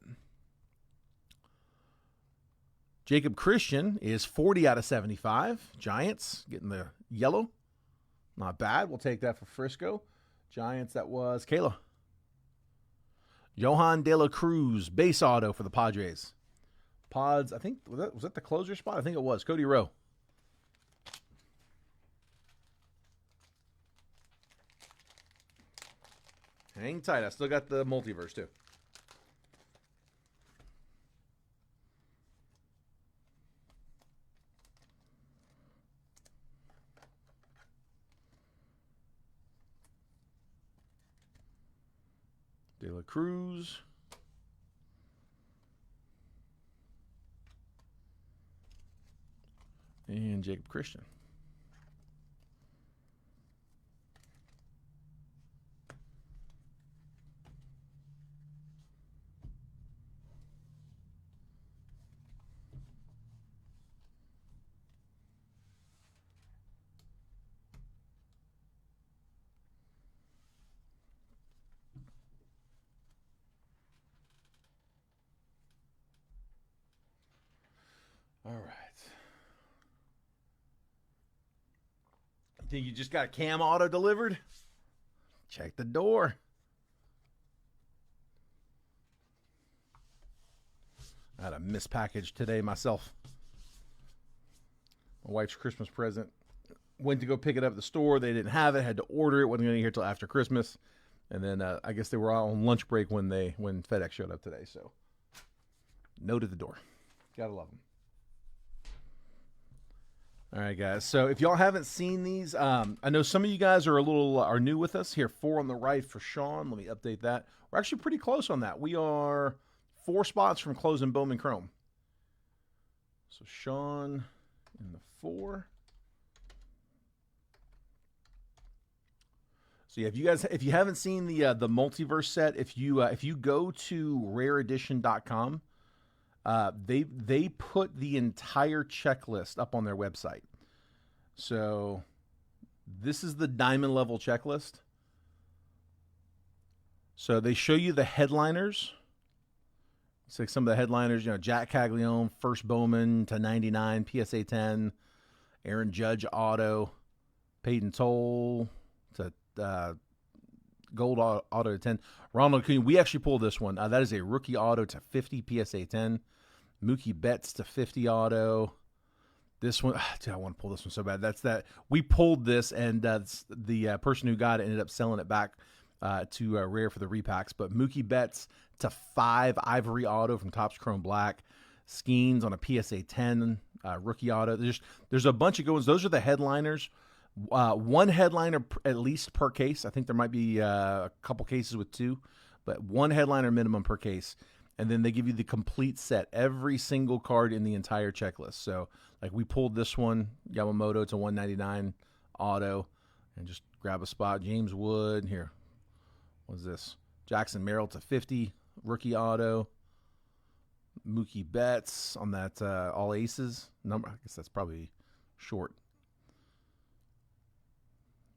Speaker 1: Jacob Christian is 40 out of 75. Giants getting the yellow. Not bad. We'll take that for Frisco. Giants, that was Kayla. Johan De La Cruz, base auto for the Padres. Pods, I think, was that the closer spot? I think it was. Cody Rowe. Hang tight. I still got the multiverse, too. De La Cruz. And Jacob Christian. All right. Think you just got a cam auto delivered? Check the door. I had a missed package today myself. My wife's Christmas present. Went to go pick it up at the store. They didn't have it. Had to order it. Wasn't going to get here till after Christmas. And then I guess they were all on lunch break when FedEx showed up today. So, note at the door. Gotta love them. All right, guys. So if y'all haven't seen these, I know some of you guys are new with us. Here, 4 on the right for Sean. Let me update that. We're actually pretty close on that. We are 4 spots from closing Bowman Chrome. So Sean in the 4. So yeah, if you haven't seen the multiverse set, if you go to rareedition.com, they put the entire checklist up on their website. So this is the diamond level checklist. So they show you the headliners. It's like some of the headliners, Jack Caglione, first Bowman to 99, PSA 10, Aaron Judge auto, Peyton Toll to gold auto to 10. Ronald Acuna, we actually pulled this one. That is a rookie auto to 50, PSA 10. Mookie Betts to 50 auto. This one, dude, I want to pull this one so bad. That's that. We pulled this, and the person who got it ended up selling it back to Rare for the repacks. But Mookie Betts to 5 Ivory auto from Topps Chrome Black. Skeens on a PSA 10 rookie auto. There's a bunch of good ones. Those are the headliners. One headliner at least per case. I think there might be a couple cases with 2, but 1 headliner minimum per case. And then they give you the complete set, every single card in the entire checklist. So, like, we pulled this one, Yamamoto to 199 auto, and just grab a spot. James Wood, here, what's this? Jackson Merrill to 50, rookie auto. Mookie Betts on that all aces number. I guess that's probably short.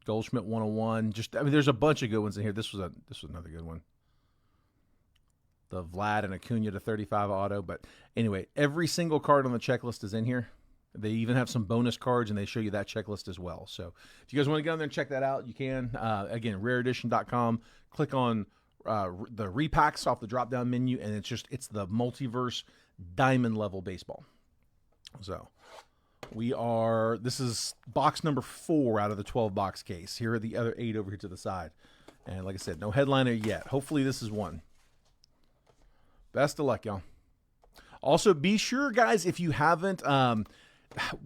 Speaker 1: Goldschmidt 101. There's a bunch of good ones in here. This was another good one. The Vlad and Acuna to 35 auto. But anyway, every single card on the checklist is in here. They even have some bonus cards, and they show you that checklist as well. So if you guys want to get on there and check that out, you can. Again, rareedition.com. Click on the repacks off the drop-down menu, and it's the multiverse diamond level baseball. So this is box number 4 out of the 12-box case. Here are the other 8 over here to the side. And like I said, no headliner yet. Hopefully this is one. Best of luck, y'all. Also, be sure, guys, if you haven't,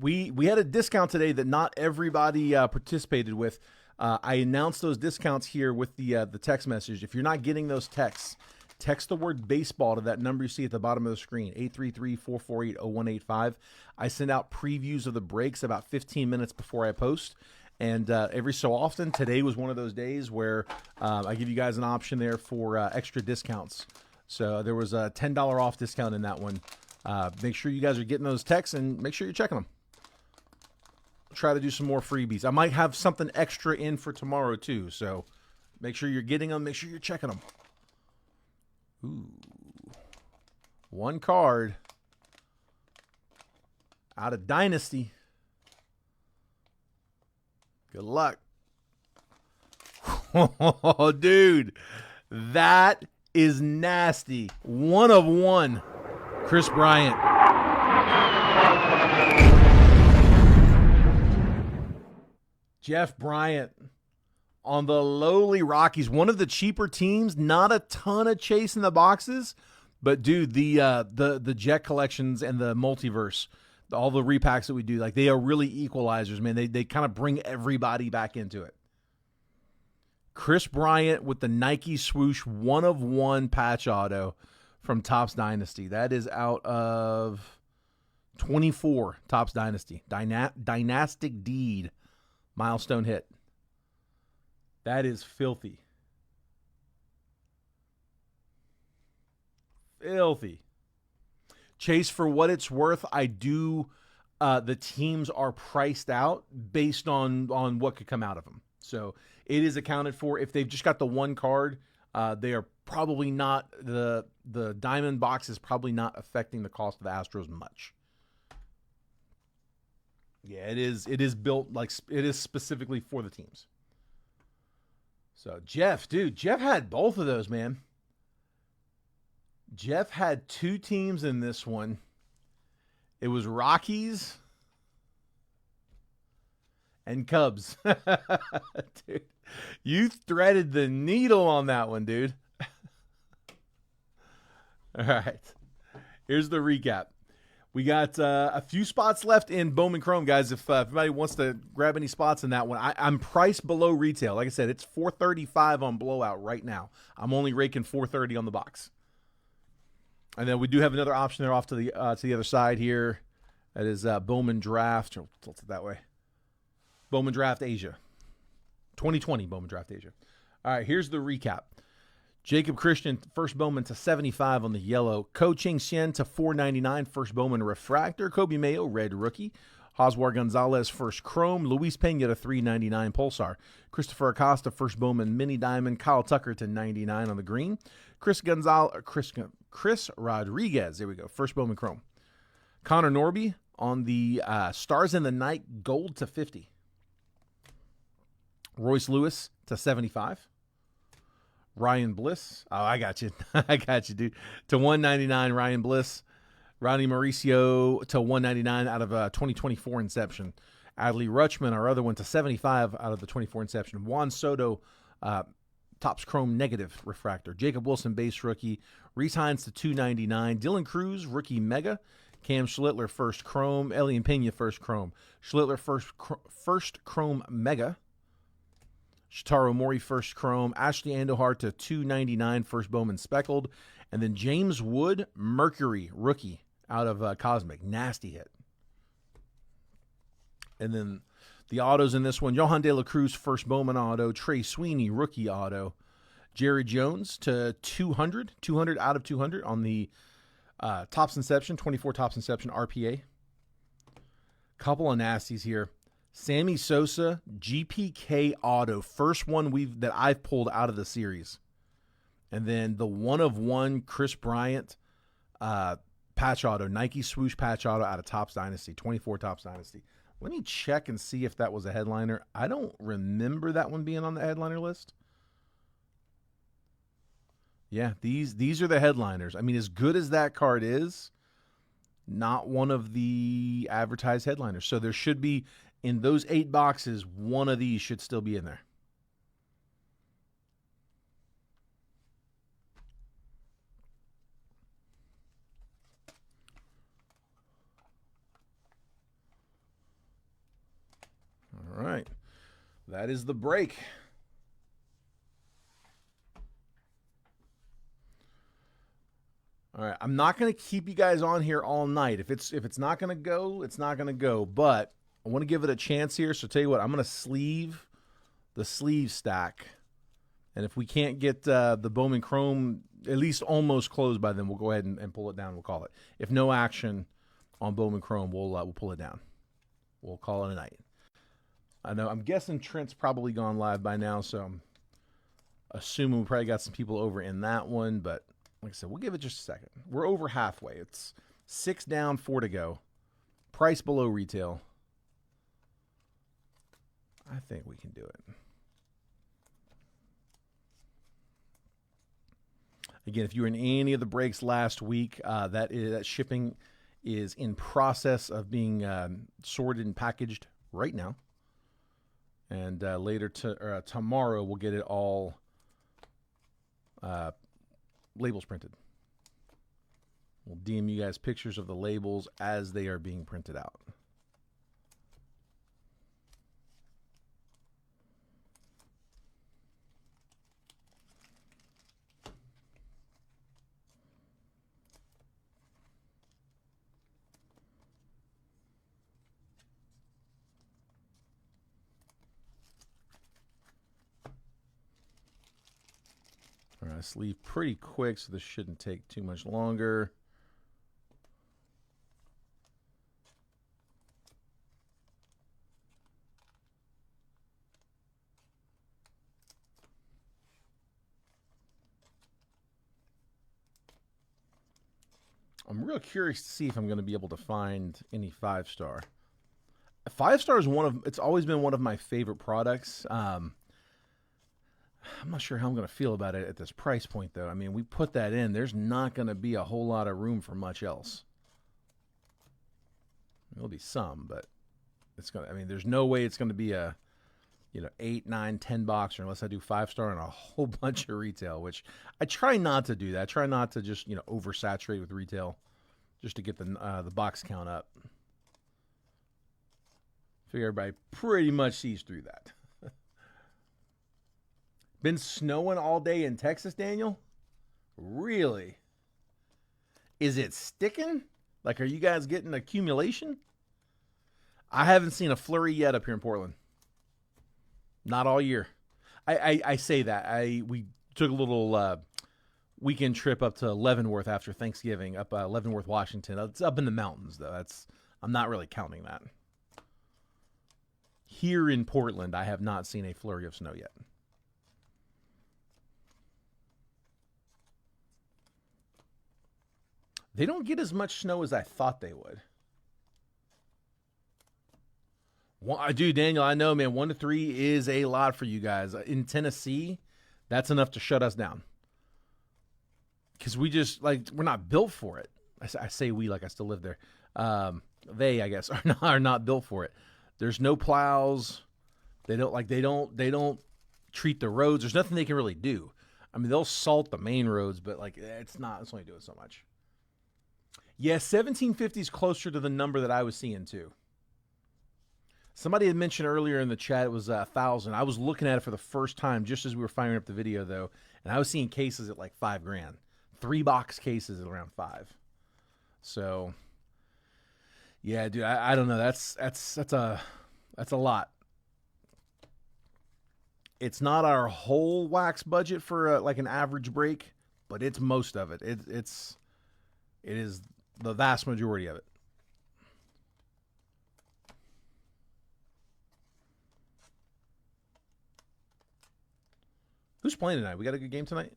Speaker 1: we had a discount today that not everybody participated with. I announced those discounts here with the text message. If you're not getting those texts, text the word baseball to that number you see at the bottom of the screen, 833-448-0185. I send out previews of the breaks about 15 minutes before I post. And every so often, today was one of those days where I give you guys an option there for extra discounts. So there was a $10 off discount in that one. Make sure you guys are getting those texts, and make sure you're checking them. try to do some more freebies. I might have something extra in for tomorrow too. So make sure you're getting them. Make sure you're checking them. Ooh, one card out of Dynasty. Good luck. Oh, dude, that is nasty. 1 of 1. Chris Bryant. Jeff Bryant on the lowly Rockies. One of the cheaper teams. Not a ton of chase in the boxes. But, dude, the Jet collections and the multiverse, all the repacks that we do, like, they are really equalizers, man. They kind of bring everybody back into it. Chris Bryant with the Nike swoosh 1 of 1 patch auto from Topps Dynasty. That is out of 24 Topps Dynasty. Dynastic Deed milestone hit. That is filthy. Filthy. Chase, for what it's worth, I do. The teams are priced out based on what could come out of them. So it is accounted for. If they've just got the one card, they are probably not, the diamond box is probably not affecting the cost of the Astros much. Yeah, it is built like it is specifically for the teams. So Jeff had both of those, man. Jeff had 2 teams in this one. It was Rockies and Cubs. Dude, you threaded the needle on that one, dude. All right. Here's the recap. We got a few spots left in Bowman Chrome, guys. If anybody wants to grab any spots in that one, I'm priced below retail. Like I said, it's $435 on blowout right now. I'm only raking $430 on the box. And then we do have another option there off to the other side here. That is Bowman Draft. Oh, tilt it that way. Bowman Draft Asia. 2020 Bowman Draft Asia. All right, here's the recap. Jacob Christian, first Bowman to 75 on the yellow. Ko Ching Hsien to 499, first Bowman refractor. Kobe Mayo, red rookie. Hoswar Gonzalez, first chrome. Luis Pena to 399 Pulsar. Christopher Acosta, first Bowman mini diamond. Kyle Tucker to 99 on the green. Chris Rodriguez, there we go, first Bowman chrome. Connor Norby on the Stars in the Night gold to 50. Royce Lewis to 75. Ryan Bliss. Oh, I got you. I got you, dude. To 199, Ryan Bliss. Ronnie Mauricio to 199 out of 2024 Inception. Adley Rutschman, our other one, to 75 out of the 24 Inception. Juan Soto, Topps Chrome negative refractor. Jacob Wilson, base rookie. Reese Hines to 299. Dylan Cruz, rookie mega. Cam Schlittler, first chrome. Elian Pena, first chrome. Schlittler, first chrome mega. Shitaro Mori, first chrome. Ashley Andujar to 299, first Bowman speckled. And then James Wood, Mercury, rookie, out of Cosmic. Nasty hit. And then the autos in this one, Johan De La Cruz, first Bowman auto. Trey Sweeney, rookie auto. Jerry Jones to 200 out of 200 on the Topps Inception, 24 Topps Inception RPA. Couple of nasties here. Sammy Sosa, GPK auto, first one that I've pulled out of the series. And then the 1 of 1 Chris Bryant patch auto, Nike swoosh patch auto out of Topps Dynasty, 24 Topps Dynasty. Let me check and see if that was a headliner. I don't remember that one being on the headliner list. Yeah, these are the headliners. I mean, as good as that card is, not one of the advertised headliners. So there should be, in those 8 boxes, one of these should still be in there. All right. That is the break. All right. I'm not going to keep you guys on here all night. If it's not going to go, it's not going to go. But I want to give it a chance here. So tell you what, I'm going to sleeve the sleeve stack. And if we can't get the Bowman Chrome at least almost closed by then, we'll go ahead and pull it down. We'll call it. If no action on Bowman Chrome, we'll pull it down. We'll call it a night. I know. I'm guessing Trent's probably gone live by now, so I'm assuming we probably got some people over in that one. But like I said, we'll give it just a second. We're over halfway. It's 6 down, 4 to go. Price below retail. I think we can do it. Again, if you were in any of the breaks last week, that shipping is in process of being sorted and packaged right now. And later tomorrow, we'll get it all labels printed. We'll DM you guys pictures of the labels as they are being printed out. All right, let's leave pretty quick, so this shouldn't take too much longer. I'm real curious to see if I'm going to be able to find any 5-star. 5-star is it's always been one of my favorite products. I'm not sure how I'm going to feel about it at this price point, though. I mean, we put that in. There's not going to be a whole lot of room for much else. There'll be some, but it's going to, I mean, there's no way it's going to be a, 8, 9, 10 boxer unless I do 5-star and a whole bunch of retail, which I try not to do that. I try not to just, oversaturate with retail just to get the box count up. Figure everybody pretty much sees through that. Been snowing all day in Texas, Daniel? Really? Is it sticking? Like, are you guys getting accumulation? I haven't seen a flurry yet up here in Portland. Not all year. I say that. We took a little weekend trip up to Leavenworth after Thanksgiving, up Leavenworth, Washington. It's up in the mountains, though. I'm not really counting that. Here in Portland, I have not seen a flurry of snow yet. They don't get as much snow as I thought they would. Dude, Daniel, I know, man, 1 to 3 is a lot for you guys. In Tennessee, that's enough to shut us down. Because we're not built for it. I say we like I still live there. They, I guess, are not built for it. There's no plows. They don't treat the roads. There's nothing they can really do. I mean, they'll salt the main roads, but it's only doing so much. Yeah, 1750 is closer to the number that I was seeing too. Somebody had mentioned earlier in the chat it was 1,000. I was looking at it for the first time just as we were firing up the video, though, and I was seeing cases at like $5,000. 3-box cases at around $5,000. So, yeah, dude, I don't know. That's a lot. It's not our whole wax budget for like an average break, but it's most of it. It is the vast majority of it. Who's playing tonight? We got a good game tonight?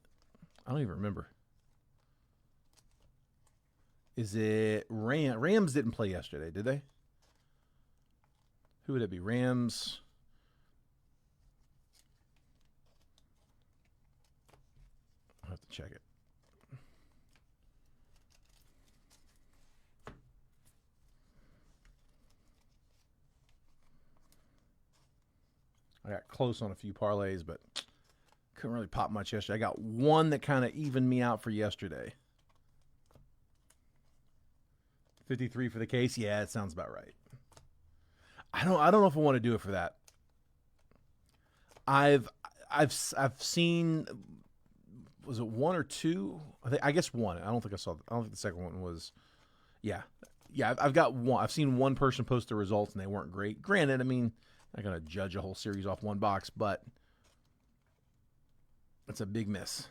Speaker 1: I don't even remember. Is it Rams? Rams didn't play yesterday, did they? Who would it be? Rams. I'll have to check it. I got close on a few parlays, but couldn't really pop much yesterday. I got one that kind of evened me out for yesterday. 53 for the case. Yeah, it sounds about right. I don't know if I want to do it for that. I've seen, was it 1 or 2? I guess 1. I don't think the second one was. Yeah. I've got one. I've seen one person post the results and they weren't great. Granted, I mean, I'm not gonna judge a whole series off one box, but it's a big miss.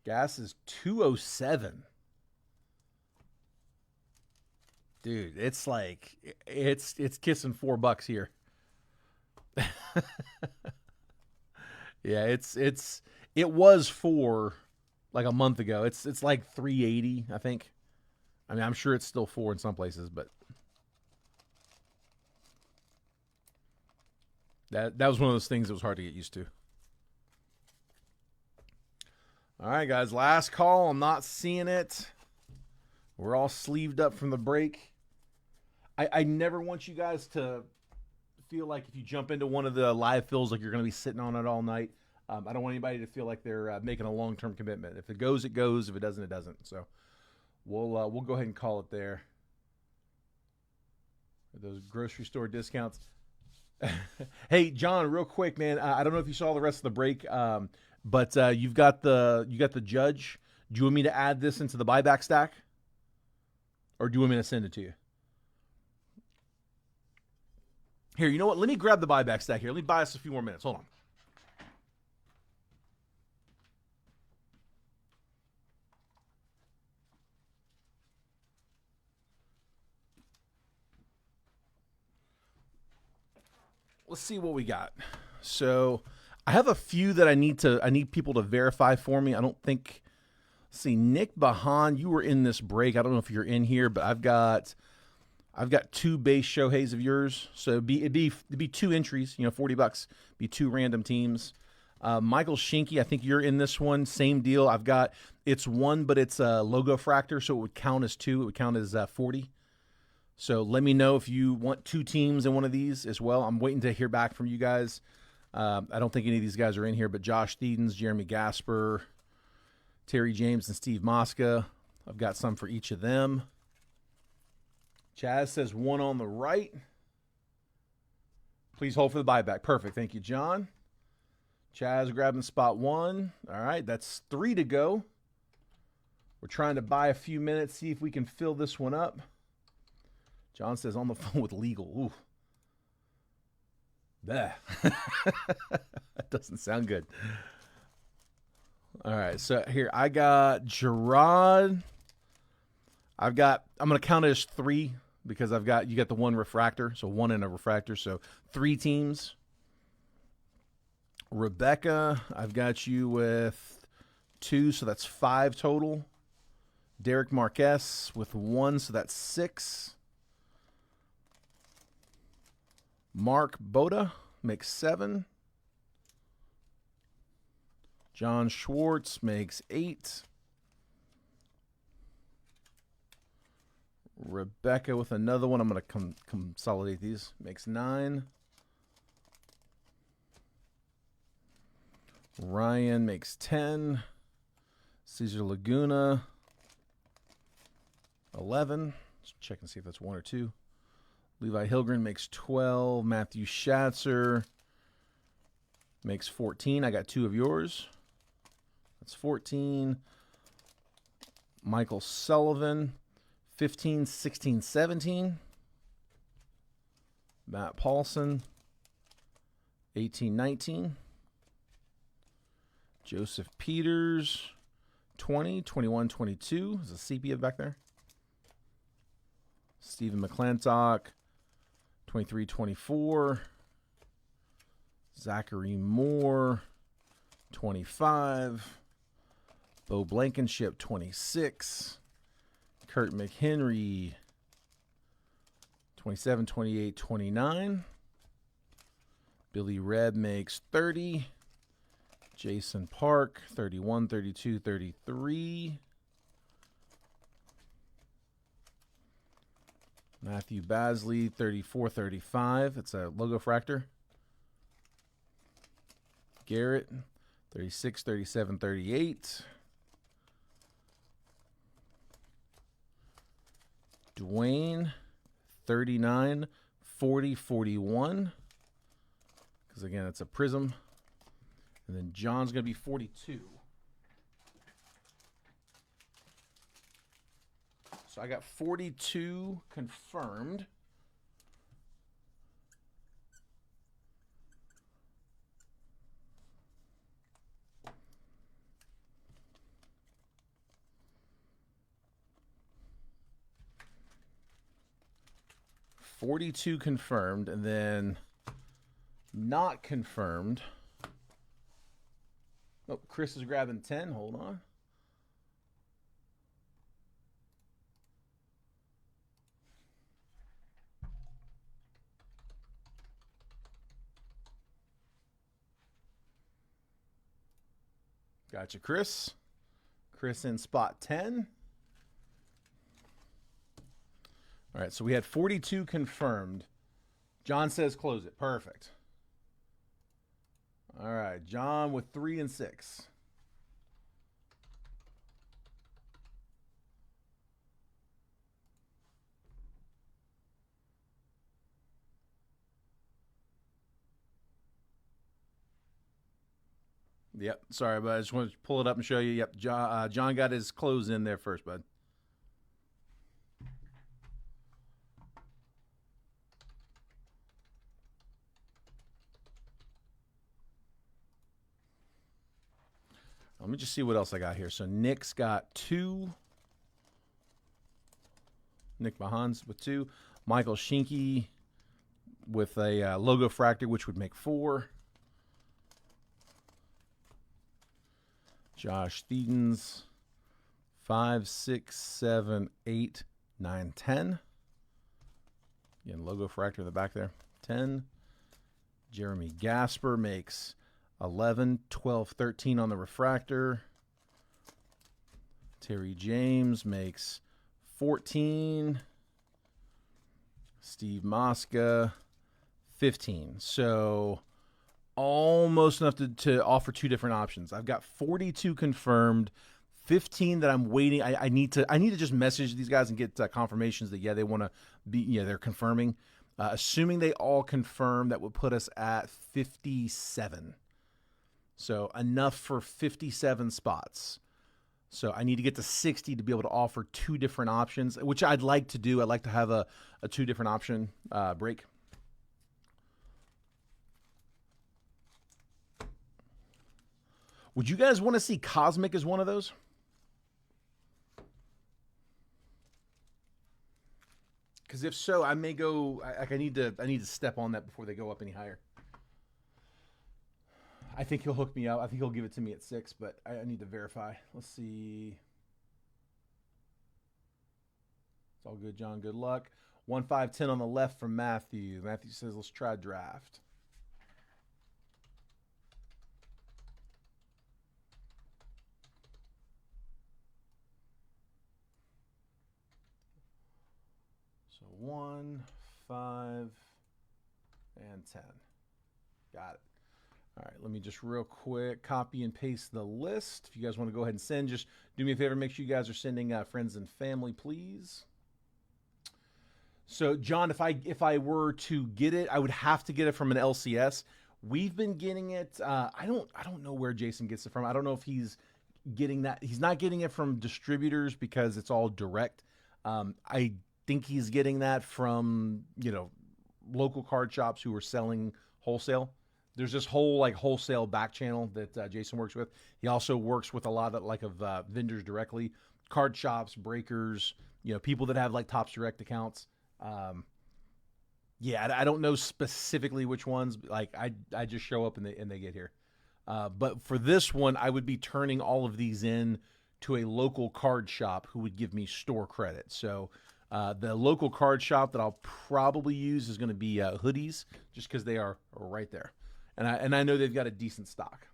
Speaker 1: Gas is 207. Dude, it's like it's kissing $4 here. Yeah, it was 4 like a month ago. It's like 380, I think. I mean, I'm sure it's still 4 in some places, but that was one of those things that was hard to get used to. All right, guys, last call. I'm not seeing it. We're all sleeved up from the break. I never want you guys to feel like if you jump into one of the live fills, like you're going to be sitting on it all night. I don't want anybody to feel like they're making a long-term commitment. If it goes, it goes. If it doesn't, it doesn't. So we'll go ahead and call it there. Those grocery store discounts. Hey, John, real quick, man. I don't know if you saw the rest of the break, but you got the judge. Do you want me to add this into the buyback stack, or do you want me to send it to you? Here, you know what? Let me grab the buyback stack here. Let me buy us a few more minutes. Hold on. Let's see what we got. So I have a few that I need people to verify for me. I don't think. Let's see, Nick Bahan, you were in this break. I don't know if you're in here, but I've got 2 base Shoheis of yours. So it'd be 2 entries, $40. Be 2 random teams. Michael Shinky, I think you're in this one. Same deal. It's 1, but it's a logo fractor, so it would count as 2. It would count as 40. So let me know if you want 2 teams in one of these as well. I'm waiting to hear back from you guys. I don't think any of these guys are in here, but Josh Thedens, Jeremy Gasper, Terry James, and Steve Mosca. I've got some for each of them. Chaz says 1 on the right. Please hold for the buyback. Perfect. Thank you, John. Chaz grabbing spot 1. All right, that's 3 to go. We're trying to buy a few minutes, see if we can fill this one up. John says on the phone with legal. Ooh. That doesn't sound good. All right, so here I got Gerard. I'm going to count it as 3 because you got the 1 refractor, so 1 and a refractor, so 3 teams. Rebecca, I've got you with 2, so that's 5 total. Derek Marquez with 1, so that's 6. Mark Boda makes 7. John Schwartz makes 8. Rebecca with another one. I'm going to consolidate these. Makes 9. Ryan makes 10. Cesar Laguna, 11. Let's check and see if that's 1 or 2. Levi Hilgren makes 12. Matthew Schatzer makes 14. I got 2 of yours. That's 14. Michael Sullivan, 15, 16, 17. Matt Paulson, 18, 19. Joseph Peters, 20, 21, 22. There's a sepia back there. Stephen McClintock, 23, 24. Zachary Moore, 25. Bo Blankenship, 26. Kurt McHenry, 27, 28, 29. Billy Rebb makes 30. Jason Park, 31, 32, 33. Matthew Basley, 34, 35. It's a logo fractor. Garrett, 36, 37, 38. Dwayne, 39, 40, 41. Because, again, it's a prism. And then John's going to be 42. So I got 42 confirmed. And then Not confirmed. Oh, Chris is grabbing 10. Hold on. Gotcha, Chris. Chris in spot 10. All right, so we had 42 confirmed. John says close it. Perfect. All right, John with 3 and 6. Yep, sorry, but I just wanted to pull it up and show you. Yep, John got his close in there first, bud. Let me just see what else I got here. So Nick's got 2. Nick Mahans with 2. Michael Schinke with a logo fractor, which would make 4. Josh Thedens, 5, 6, 7, 8, 9, 10. Again, logo fractor in the back there. 10. Jeremy Gasper makes 11, 12, 13 on the refractor. Terry James makes 14. Steve Mosca, 15. So almost enough to offer 2 different options. I've got 42 confirmed, 15 that I'm waiting. I need to just message these guys and get confirmations that, yeah, they want to be, yeah, they're confirming. Assuming they all confirm, that would put us at 57. So enough for 57 spots. So I need to get to 60 to be able to offer 2 different options, which I'd like to do. I'd like to have a 2 different option break. Would you guys want to see Cosmic as one of those? Because if so, I may go. I need to step on that before they go up any higher. I think he'll hook me up. I think he'll give it to me at 6, but I need to verify. Let's see. It's all good, John. Good luck. 1, 5, 10 on the left from Matthew. Matthew says, let's try draft. So 1, 5, and 10. Got it. All right, let me just real quick copy and paste the list. If you guys want to go ahead and send, just do me a favor. Make sure you guys are sending friends and family, please. So, John, if I were to get it, I would have to get it from an LCS. We've been getting it. I don't know where Jason gets it from. I don't know if he's getting that. He's not getting it from distributors because it's all direct. I think he's getting that from local card shops who are selling wholesale. There's this whole wholesale back channel that Jason works with. He also works with a lot of vendors directly, card shops, breakers, people that have Topps Direct accounts. Yeah, I don't know specifically which ones. I just show up and they get here. But for this one, I would be turning all of these in to a local card shop who would give me store credit. So the local card shop that I'll probably use is going to be Hoodies, just because they are right there. And I know they've got a decent stock.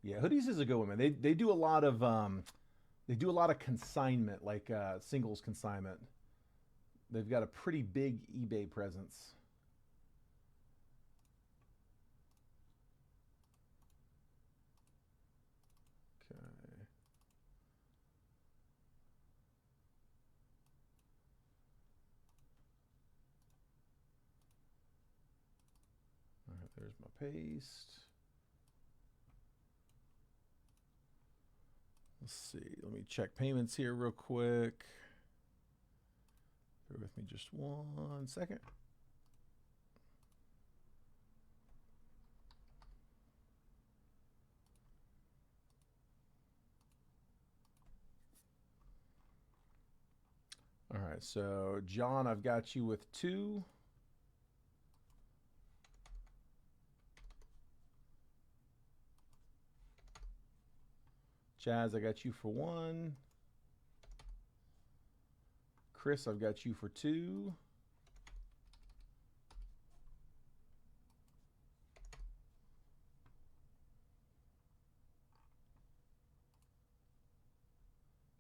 Speaker 1: Yeah, Hoodies is a good one, man. They do a lot of consignment, singles consignment. They've got a pretty big eBay presence. Okay. All right, there's my paste. Let's see. Let me check payments here real quick. Bear with me just 1 second. All right, right, so John, I've got you with 2. Chaz, I got you for 1. Chris, I've got you for 2.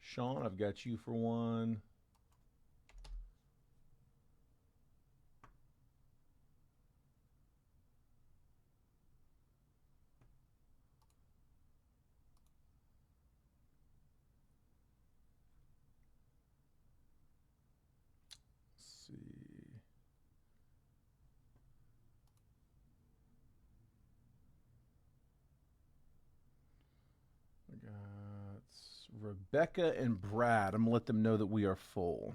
Speaker 1: Sean, I've got you for 1. Let's see. I got Rebecca and Brad. I'm going to let them know that we are full.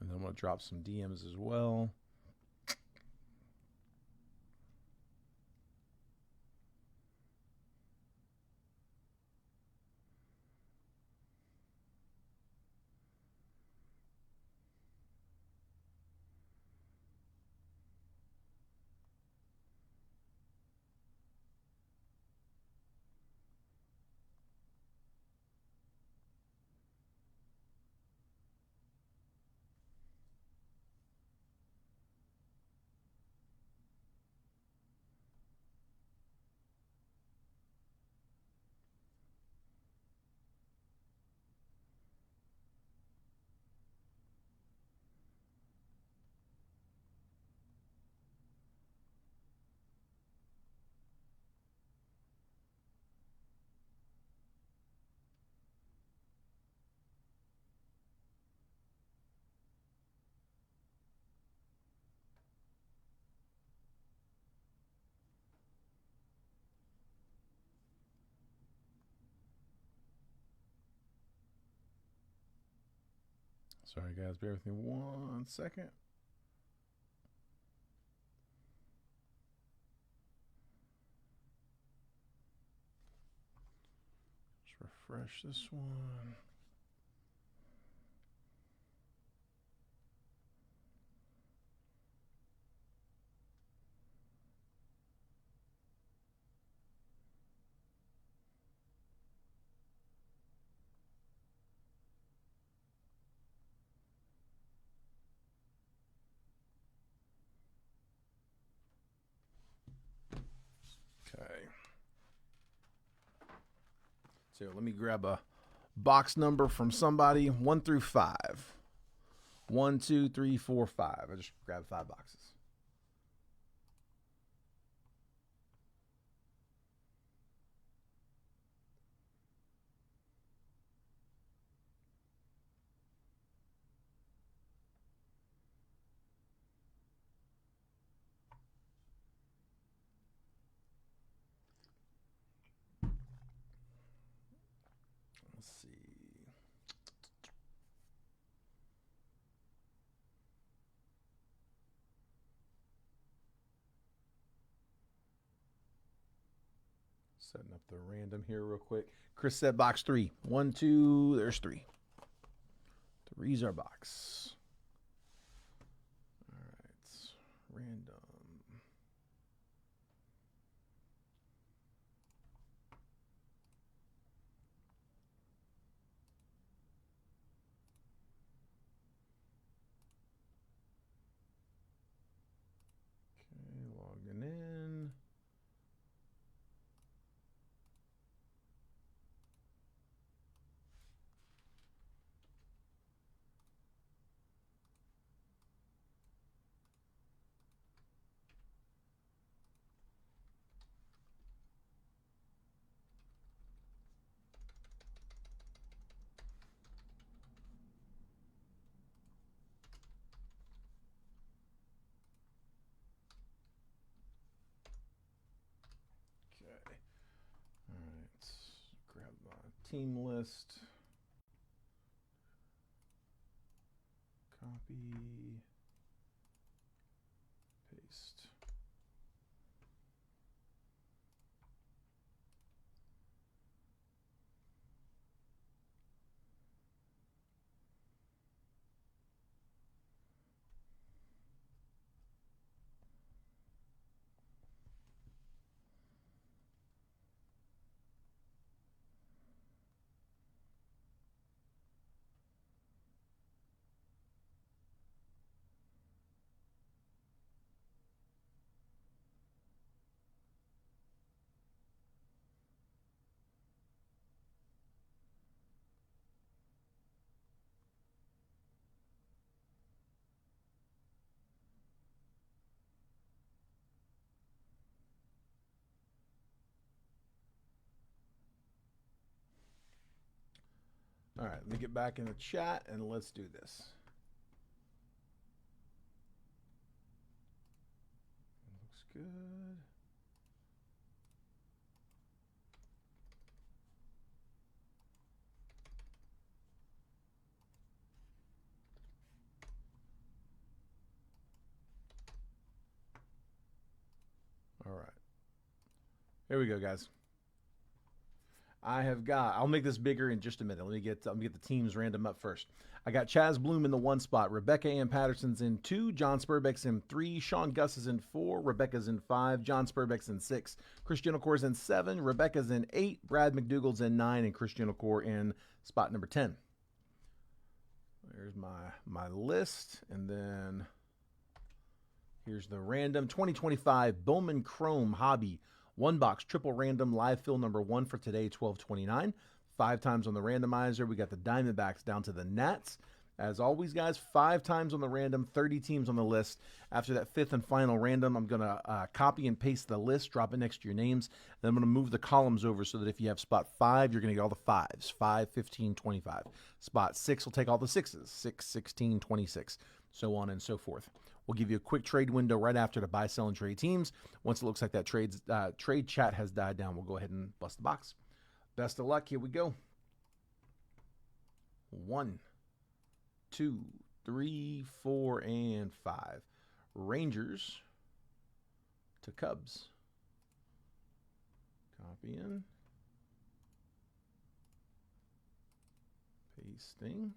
Speaker 1: And then I'm going to drop some DMs as well. Sorry, guys. Bear with me 1 second. Just refresh this one. Okay. So let me grab a box number from somebody, 1 through 5. 1, 2, 3, 4, 5. I just grabbed 5 boxes. Let's see. Setting up the random here real quick. Chris said box 3. 1, 2, there's 3. 3's our box. All right. Random. Okay, logging in. team list. Copy. Paste. All right, let me get back in the chat and let's do this. Looks good. All right. Here we go, guys. I have got, I'll make this bigger in just a minute. Let me get the teams random up first. I got Chaz Bloom in the 1 spot. Rebecca Ann Patterson's in 2. John Spurbeck's in 3. Sean Gus is in 4. Rebecca's in 5. John Spurbeck's in 6. Christian Ocor's in 7. Rebecca's in 8. Brad McDougall's in 9. And Christian Ocor in spot number 10. There's my list. And then here's the random 2025 Bowman Chrome Hobby 1-box triple random live fill number 1 for today, 12/29. 5 times on the randomizer. We got the Diamondbacks down to the Nats. As always, guys, 5 times on the random, 30 teams on the list. After that 5th and final random, I'm going to copy and paste the list, drop it next to your names. Then I'm going to move the columns over so that if you have spot 5, you're going to get all the 5s. 5, 15, 25. Spot 6 will take all the 6s. 6, 16, 26. So on and so forth. We'll give you a quick trade window right after to buy, sell, and trade teams. Once it looks like that trade chat has died down, we'll go ahead and bust the box. Best of luck. Here we go. 1, 2, 3, 4, and 5. Rangers to Cubs. Copy in. Pasting.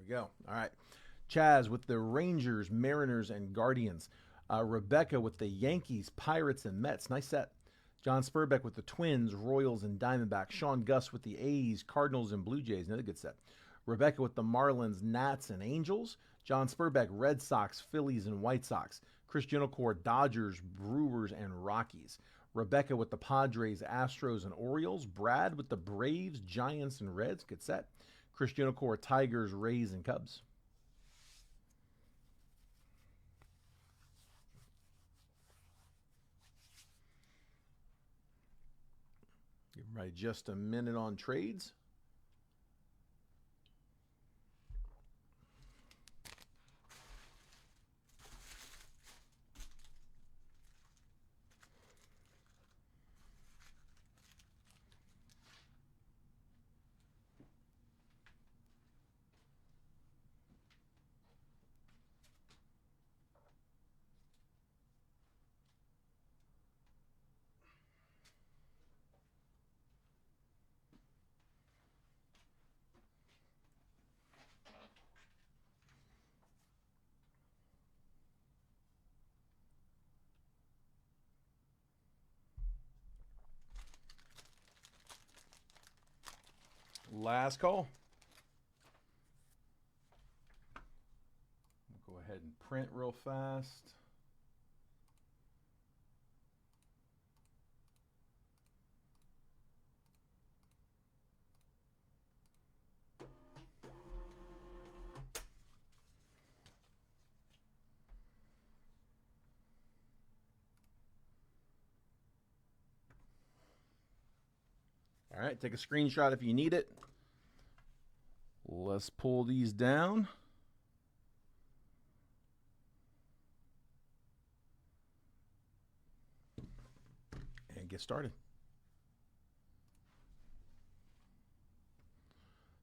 Speaker 1: Go. All right. Chaz with the Rangers, Mariners, and Guardians. Rebecca with the Yankees, Pirates, and Mets. Nice set. John Spurbeck with the Twins, Royals, and Diamondbacks. Sean Gus with the A's, Cardinals, and Blue Jays. Another good set. Rebecca with the Marlins, Nats, and Angels. John Spurbeck, Red Sox, Phillies, and White Sox. Christian Ocor, Dodgers, Brewers, and Rockies. Rebecca with the Padres, Astros, and Orioles. Brad with the Braves, Giants, and Reds. Good set. Christian Ocor, Tigers, Rays, and Cubs. Give everybody just a minute on trades. Last call. We'll go ahead and print real fast. All right, take a screenshot if you need it. Let's pull these down. And get started.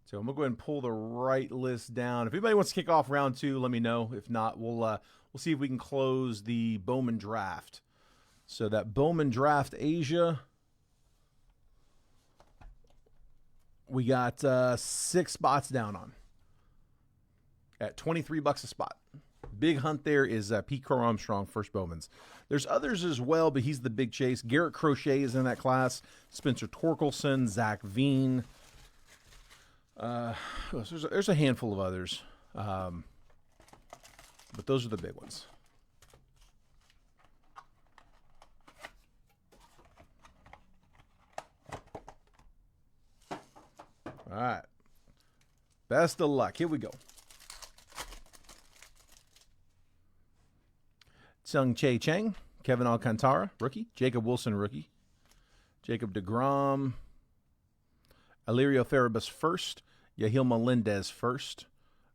Speaker 1: So I'm gonna go ahead and pull the right list down. If anybody wants to kick off round 2, let me know. If not, we'll see if we can close the Bowman draft. So that Bowman draft Asia, we got 6 spots down on at $23 a spot. Big hunt there is Pete Crow Armstrong, first Bowman's. There's others as well, but he's the big chase. Garrett Crochet is in that class. Spencer Torkelson, Zach Veen. There's a handful of others, but those are the big ones. All right. Best of luck. Here we go. Tsung Che Cheng, Kevin Alcantara, rookie. Jacob Wilson, rookie. Jacob deGrom. Alirio Farabus first. Yahil Melendez first.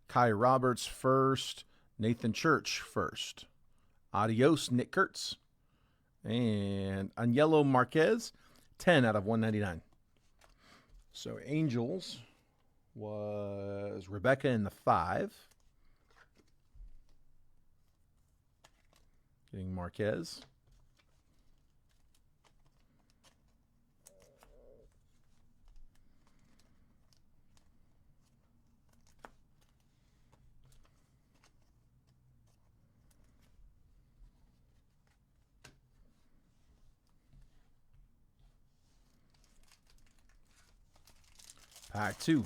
Speaker 1: Kai Roberts first. Nathan Church first. Adios, Nick Kurtz. And Añelo Marquez, 10 out of 199. So Angels was Rebecca in the 5. Getting Marquez. Pack 2.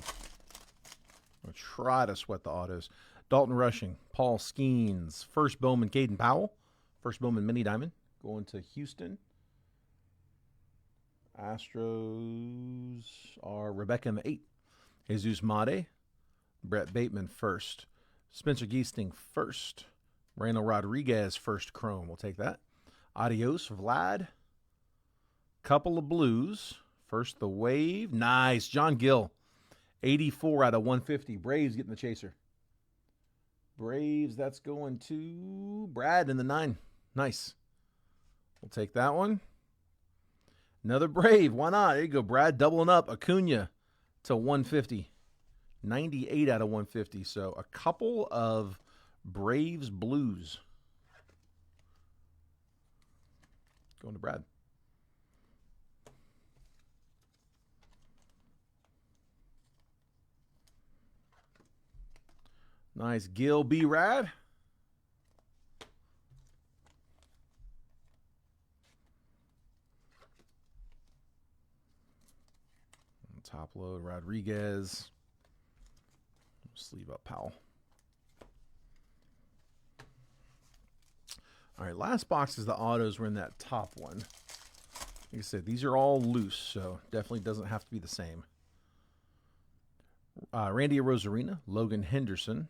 Speaker 1: I'll try to sweat the autos. Dalton Rushing, Paul Skeens, first Bowman, Caden Powell, first Bowman Mini Diamond, going to Houston. Astros are Rebecca in the 8. Jesus Made, Brett Bateman first. Spencer Geesting first. Randall Rodriguez first Chrome. We'll take that. Adios, Vlad. Couple of blues. First the Wave. Nice. John Gill. 84 out of 150. Braves getting the chaser. Braves, that's going to Brad in the 9. Nice. We'll take that one. Another Brave. Why not? There you go. Brad doubling up. Acuna to 150. 98 out of 150. So a couple of Braves blues. Going to Brad. Nice. Gil B. Rad. Top load, Rodriguez. Sleeve up Powell. All right, last box is the autos. We're in that top one. Like I said, these are all loose, so definitely doesn't have to be the same. Randy Rosarina, Logan Henderson.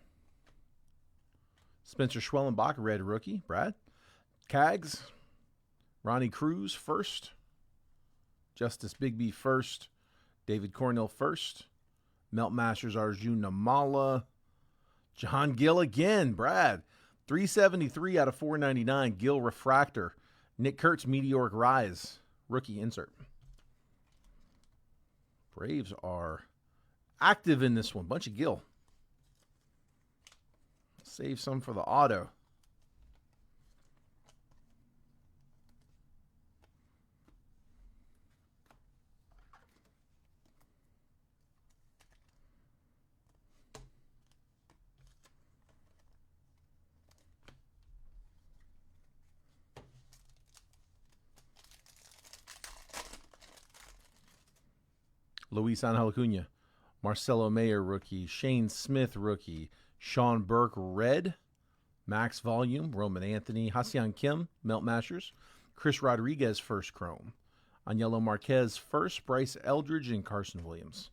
Speaker 1: Spencer Schwellenbach, red rookie. Brad. Cags. Ronnie Cruz first. Justice Bigby first. David Cornell first. Melt Masters Arjun Namala. John Gill again. Brad. 373 out of 499. Gill Refractor. Nick Kurtz Meteoric Rise. Rookie insert. Braves are active in this one. Bunch of Gill. Save some for the auto. Luis Angel Acuna, Marcelo Mayer rookie, Shane Smith rookie, Sean Burke red, Max Volume, Roman Anthony, Hassan Kim, Melt Masters, Chris Rodriguez first chrome, Añelo Marquez first, Bryce Eldridge, and Carson Williams.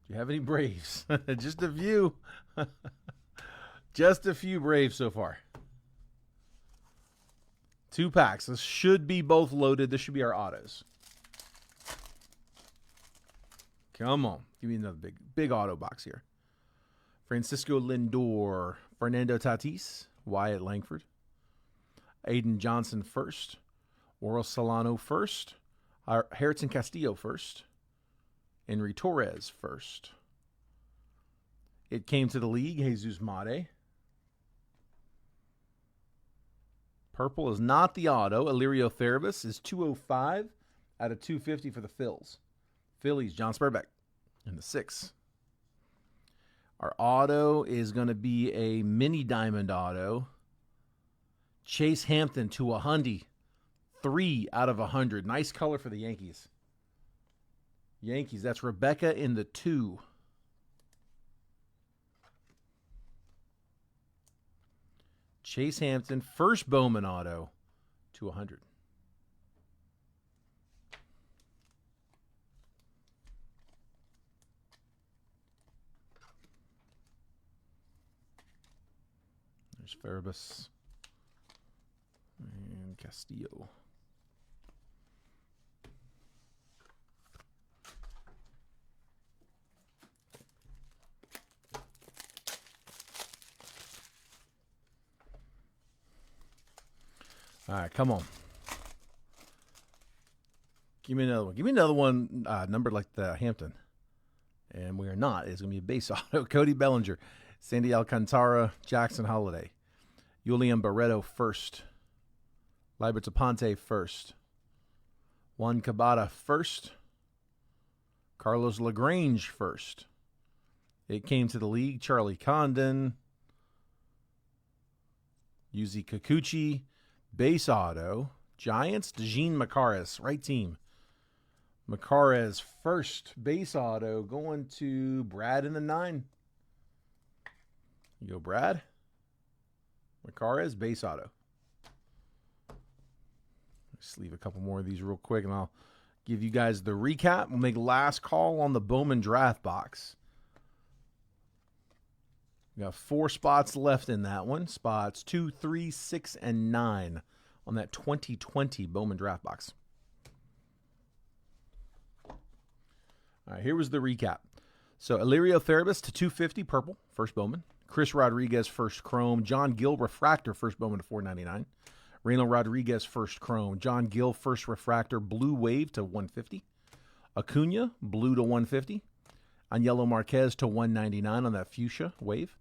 Speaker 1: Do you have any Braves? Just a few. Just a few Braves so far. 2 packs. This should be both loaded. This should be our autos. Come on. Give me another big auto box here. Francisco Lindor, Fernando Tatis, Wyatt Langford, Aiden Johnson first, Oral Solano first, Harrison Castillo first, Henry Torres first. It came to the league, Jesus Mate. Purple is not the auto. Illyrio Therabus is 205 out of 250 for the Phils. Phillies, John Spurbeck in the 6. Our auto is going to be a mini diamond auto. Chase Hampton to a Hyundai. 3 out of 100. Nice color for the Yankees. Yankees, that's Rebecca in the 2. Chase Hampton, first Bowman auto to 100. There's Farabus and Castillo. All right, come on. Give me another one. Give me another one numbered like the Hampton. And we are not. It's going to be a base auto. Cody Bellinger, Sandy Alcantara, Jackson Holiday. Julian Barreto first. Liberty Ponte first. Juan Cabada first. Carlos LaGrange first. It came to the league. Charlie Condon. Yuzi Kikuchi. Base auto. Giants, Dejean Macares. Right team. Macares first base auto going to Brad in the 9. You go, Brad. Macares, base auto. Let's leave a couple more of these real quick, and I'll give you guys the recap. We'll make last call on the Bowman draft box. We got 4 spots left in that one. Spots 2, 3, 6, and 9 on that 2020 Bowman draft box. All right, here was the recap. So, Illyrio Therabus to 250, purple, first Bowman. Chris Rodriguez, first chrome. John Gill, refractor, first Bowman to 499. Raylan Rodriguez, first chrome. John Gill, first refractor, blue wave to 150. Acuna, blue to 150. Añelo Marquez to 199 on that fuchsia wave.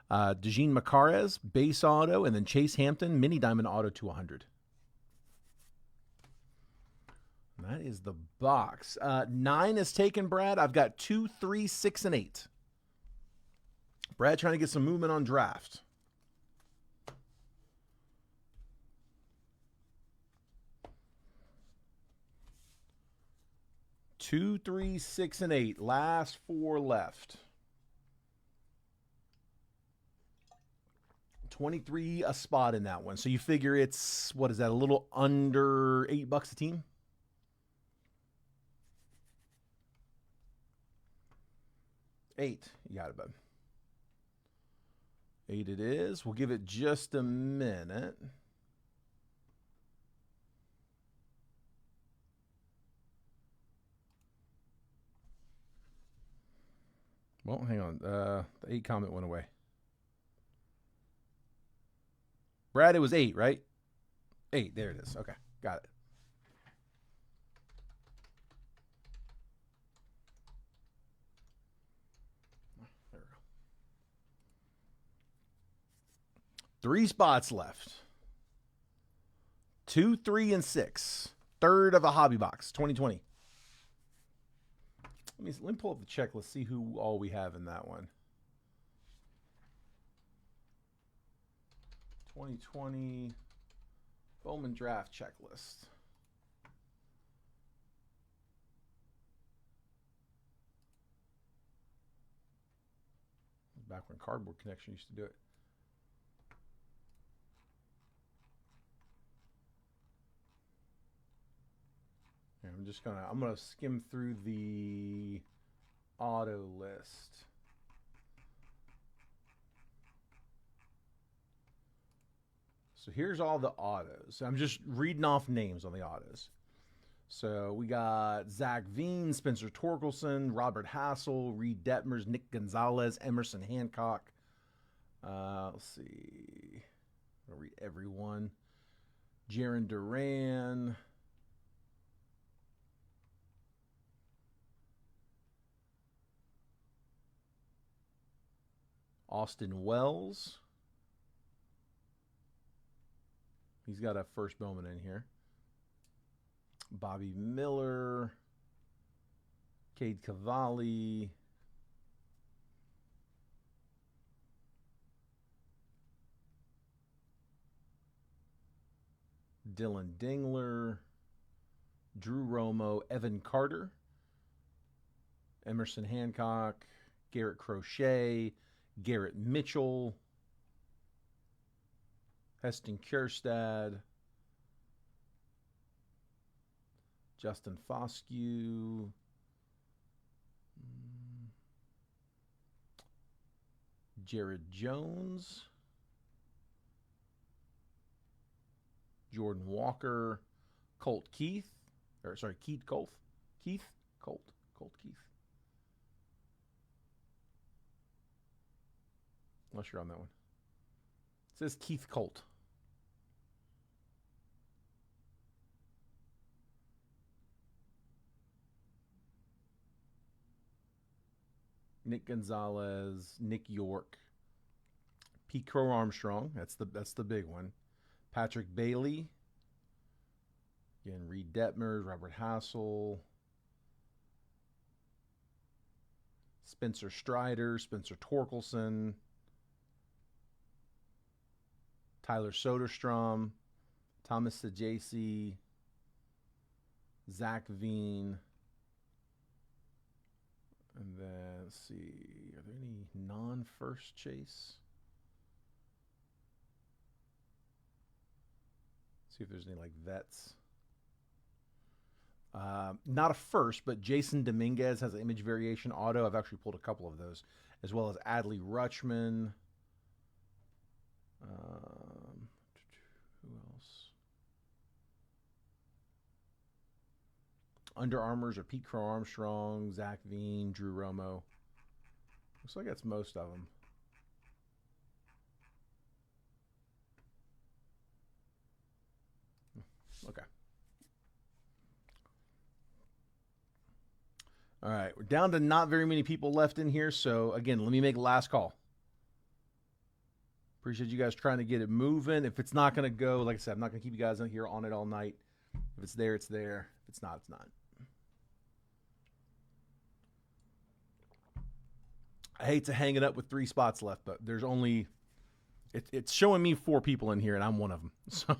Speaker 1: Dejean Macares, base auto, and then Chase Hampton, mini diamond auto to 100. And that is the box. 9 is taken, Brad. I've got 2, 3, 6, and 8. Brad trying to get some movement on draft. Two, 3, 6, and 8. Last 4 left. 23 a spot in that one. So you figure it's, what is that, a little under $8 a team? $8. You got it, bud. 8 it is. We'll give it just a minute. Well, hang on. The 8 comment went away. Brad, it was 8, right? 8. There it is. Okay. Got it. There we go. 3 spots left. 2, 3, and 6. Third of a hobby box, 2020. Let me pull up the checklist, see who all we have in that one. 2020 Bowman draft checklist. Back when Cardboard Connection used to do it. Here, I'm gonna skim through the auto list. So here's all the autos. I'm just reading off names on the autos. So we got Zach Veen, Spencer Torkelson, Robert Hassel, Reed Detmers, Nick Gonzalez, Emerson Hancock. Let's see. I'll read everyone. Jaron Duran. Austin Wells. He's got a first Bowman in here. Bobby Miller. Cade Cavalli. Dylan Dingler. Drew Romo. Evan Carter. Emerson Hancock. Garrett Crochet. Garrett Mitchell. Heston Kjerstad. Justin Foscue. Jared Jones. Jordan Walker. Colt Keith. Keith Colt. Colt Keith. Unless you're on that one. It says Keith Colt. Nick Gonzalez, Nick York, Pete Crow Armstrong. That's the big one. Patrick Bailey. Again, Reed Detmers, Robert Hassel, Spencer Strider, Spencer Torkelson, Tyler Soderstrom, Thomas Sajasi, Zach Veen. And then, let's see, are there any non-first chase? See if there's any like vets. Not a first, but Jason Dominguez has an image variation auto. I've actually pulled a couple of those, as well as Adley Rutschman. Who else? Under Armours are Pete Crow Armstrong, Zach Veen, Drew Romo. Looks like that's most of them. Okay. All right, we're down to not very many people left in here. So again, let me make a last call. Appreciate you guys trying to get it moving. If it's not going to go, like I said, I'm not going to keep you guys in here on it all night. If it's there, it's there. If it's not, it's not. I hate to hang it up with 3 spots left, but there's only it's showing me 4 people in here, and I'm one of them. So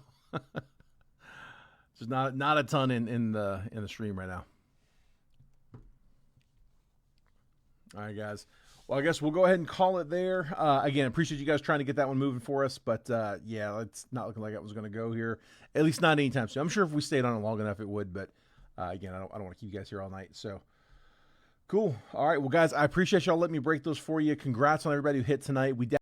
Speaker 1: there's not a ton in the stream right now. All right, guys. Well, I guess we'll go ahead and call it there. Again, appreciate you guys trying to get that one moving for us, but yeah, it's not looking like that was going to go here. At least not anytime soon. I'm sure if we stayed on it long enough, it would, but again, I don't want to keep you guys here all night. So cool. All right, well, guys, I appreciate y'all letting me break those for you. Congrats on everybody who hit tonight. We